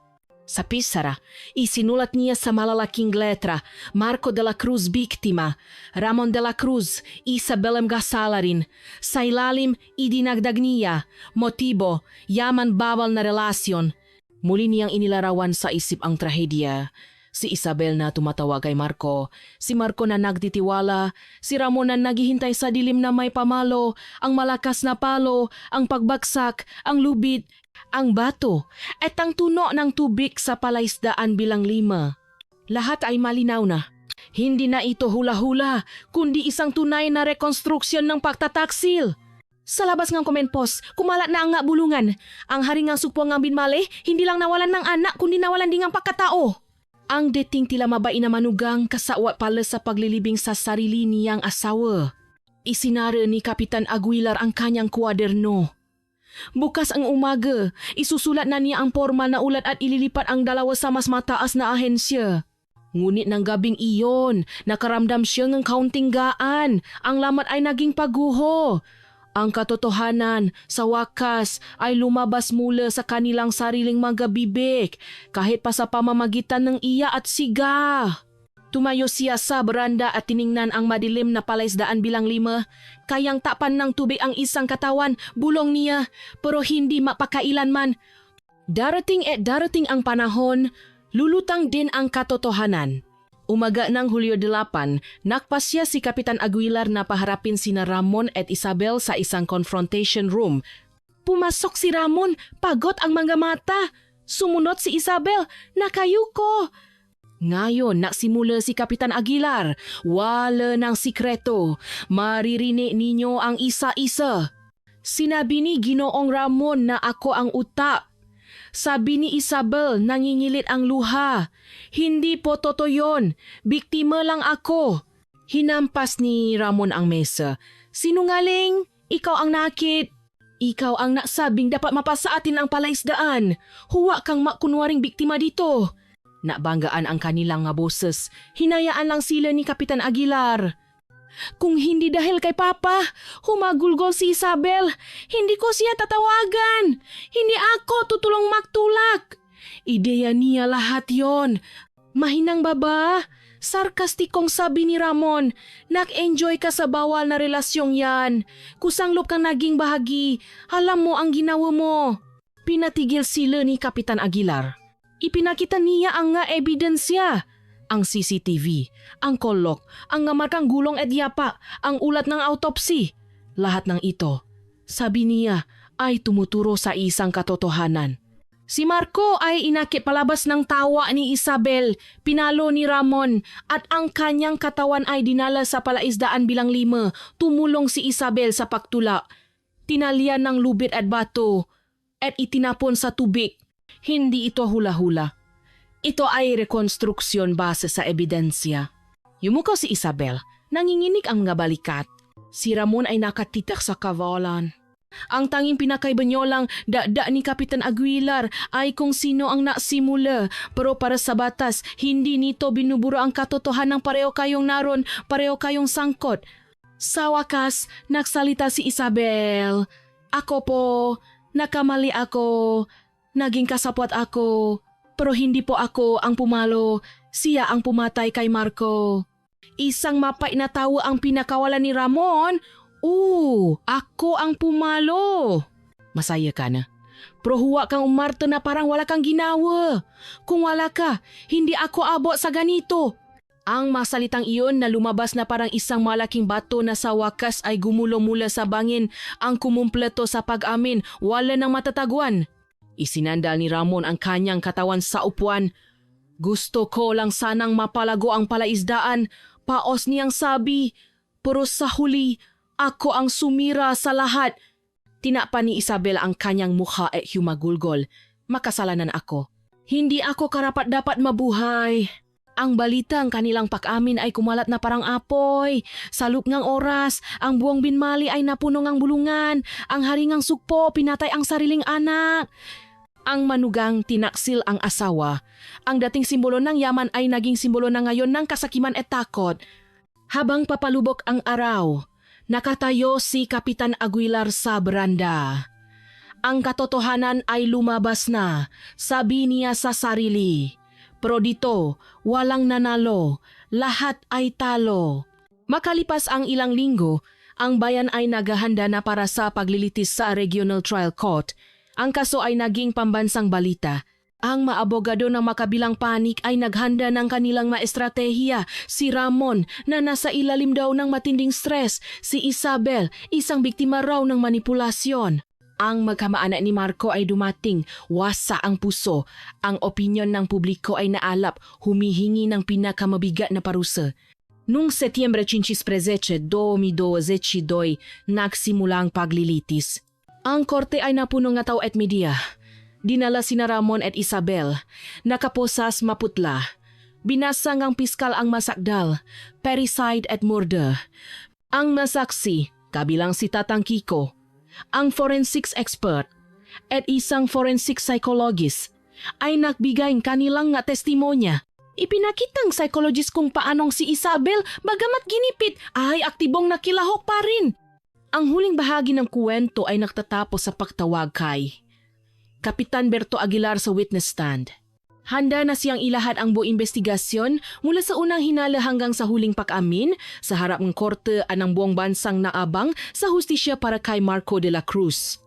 Sa pisara, isinulat niya sa malalaking letra, Marco de la Cruz biktima, Ramon de la Cruz, Isabel M. Gasalarin. Sa ilalim, idinagdag niya, motibo, yaman bawal na relasyon. Muli niyang inilarawan sa isip ang trahedya. Si Isabel na tumatawa kay Marco, si Marco na nagtitiwala, si Ramon na naghihintay sa dilim na may pamalo, ang malakas na palo, ang pagbagsak, ang lubid, ang bato, at ang tuno ng tubig sa palaisdaan bilang 5. Lahat ay malinaw na. Hindi na ito hula-hula, kundi isang tunay na rekonstruksyon ng pagtataksil. Sa labas ng comment post, kumalat na ang nga bulungan. Ang haringang supo ng binmali, hindi lang nawalan ng anak, kundi nawalan din ang pagkatao. Ang dating tila mabait na manugang kasawa pala sa paglilibing sa sarili niyang asawa. Isinara ni Kapitan Aguilar ang kanyang kwaderno. Bukas ang umaga, isusulat na niya ang formal na ulat at ililipat ang 2 sa mas mataas na ahensya. Ngunit ng gabing iyon, nakaramdam siya ng kaunting gaan. Ang lamat ay naging paguho. Ang katotohanan, sa wakas, ay lumabas mula sa kanilang sariling mga bibig, kahit pa sa pamamagitan ng iya at siga. Tumayo siya sa beranda at tiningnan ang madilim na palaisdaan bilang 5. Kayang tapan ng tubig ang isang katawan, bulong niya, pero hindi mapakailanman. Darating at darating ang panahon, lulutang din ang katotohanan. Umaga ng Hulyo 8, nakpasya si Kapitan Aguilar na paharapin sina Ramon at Isabel sa isang confrontation room. Pumasok si Ramon, pagod ang mga mata. Sumunod si Isabel, nakayuko. Ngayon, nagsimula si Kapitan Aguilar. Wala ng sikreto. Maririnig ninyo ang isa-isa. Sinabi ni Ginoong Ramon na ako ang utak. Sabi ni Isabel, nangingilit ang luha. Hindi po totoo yun. Biktima lang ako. Hinampas ni Ramon ang mesa. Sinungaling? Ikaw ang nakit. Ikaw ang nasabing dapat mapasa atin ang palaisdaan. Huwa kang makunwaring biktima dito. Nabanggaan ang kanilang nga boses. Hinayaan lang sila ni Kapitan Aguilar. Kung hindi dahil kay Papa, humagulgol si Isabel. Hindi ko siya tatawagan. Hindi ako tutulong magtulak. Ideya niya lahat yon. Mahinang baba. Sarkastikong sabi ni Ramon, nag-enjoy ka sa bawal na relasyong yan. Kusanglop kang naging bahagi. Alam mo ang ginawa mo. Pinatigil sila ni Kapitan Aguilar. Ipinakita niya ang nga ebidensya. Ang CCTV, ang kolok, ang nga markang gulong at yapa, ang ulat ng autopsy. Lahat ng ito, sabi niya, ay tumuturo sa isang katotohanan. Si Marco ay inakit palabas ng tawa ni Isabel, pinalo ni Ramon, at ang kanyang katawan ay dinala sa palaisdaan bilang 5. Tumulong si Isabel sa pagtula. Tinalian ng lubid at bato at itinapon sa tubig. Hindi ito hula-hula. Ito ay rekonstruksyon base sa ebidensya. Yumuko si Isabel, nanginginig ang mga balikat. Si Ramon ay nakatitak sa kawalan. Ang tanging pinakaiba niyo lang dada ni Kapitan Aguilar ay kung sino ang nasimula. Pero para sa batas, hindi nito binuburo ang katotohanan ng pareho kayong naroon, pareho kayong sangkot. Sa wakas, nagsalita si Isabel. Ako po, nakamali ako, naging kasapwat ako, pero hindi po ako ang pumalo, siya ang pumatay kay Marco. Isang mapait na tawa ang pinakawalan ni Ramon. Ako ang pumalo. Masaya ka na. Pero huwa kang umarto na parang wala kang ginawa. Kung wala ka, hindi ako abot sa ganito. Ang masalitang iyon na lumabas na parang isang malaking bato na sa wakas ay gumulong mula sa bangin ang kumumpleto sa pag-amin, wala nang matatagwan. Isinandal ni Ramon ang kanyang katawan sa upuan. Gusto ko lang sanang mapalago ang palaisdaan, paos niyang sabi. Pero sa huli, ako ang sumira sa lahat. Tinapa ni Isabel ang kanyang mukha at humagulgol. Makasalanan ako. Hindi ako karapat-dapat mabuhay. Ang balitang kanilang pag-amin ay kumalat na parang apoy. Sa lupngang oras, ang buong binmali ay napuno ng bulungan. Ang haringang sugpo, pinatay ang sariling anak. Ang manugang tinaksil ang asawa. Ang dating simbolo ng yaman ay naging simbolo na ngayon ng kasakiman at takot. Habang papalubok ang araw, nakatayo si Kapitan Aguilar sa beranda. Ang katotohanan ay lumabas na, sabi niya sa sarili. Pero dito, walang nanalo, lahat ay talo. Makalipas ang ilang linggo, ang bayan ay naghahanda na para sa paglilitis sa Regional Trial Court. Ang kaso ay naging pambansang balita. Ang maabogado ng makabilang panik ay naghanda ng kanilang maestratehiya. Si Ramon na nasa ilalim daw ng matinding stress. Si Isabel, isang biktima raw ng manipulasyon. Ang magkamaanak ni Marco ay dumating. Wasa ang puso. Ang opinyon ng publiko ay naalap. Humihingi ng pinakamabigat na parusa. Noong Setyembre 15, 2022, nagsimula ang paglilitis. Ang korte ay napuno nga tao at media. Dinala sina Ramon at Isabel. Nakaposas maputla. Binasa ngang piskal ang masakdal, parricide at murder. Ang masaksi, kabilang si Tatang Kiko, ang forensics expert, at isang forensic psychologist, ay nagbigay kanilang nga testimonya. Ipinakitang psychologist kung paanong si Isabel, bagamat ginipit, ay aktibong nakilahok pa rin. Ang huling bahagi ng kwento ay nagtatapos sa pagtawag kay Kapitan Berto Aguilar sa witness stand. Handa na siyang ilahad ang buong investigasyon mula sa unang hinala hanggang sa huling pag-amin sa harap ng korte at ng buong bansang naabang sa hustisya para kay Marco de la Cruz.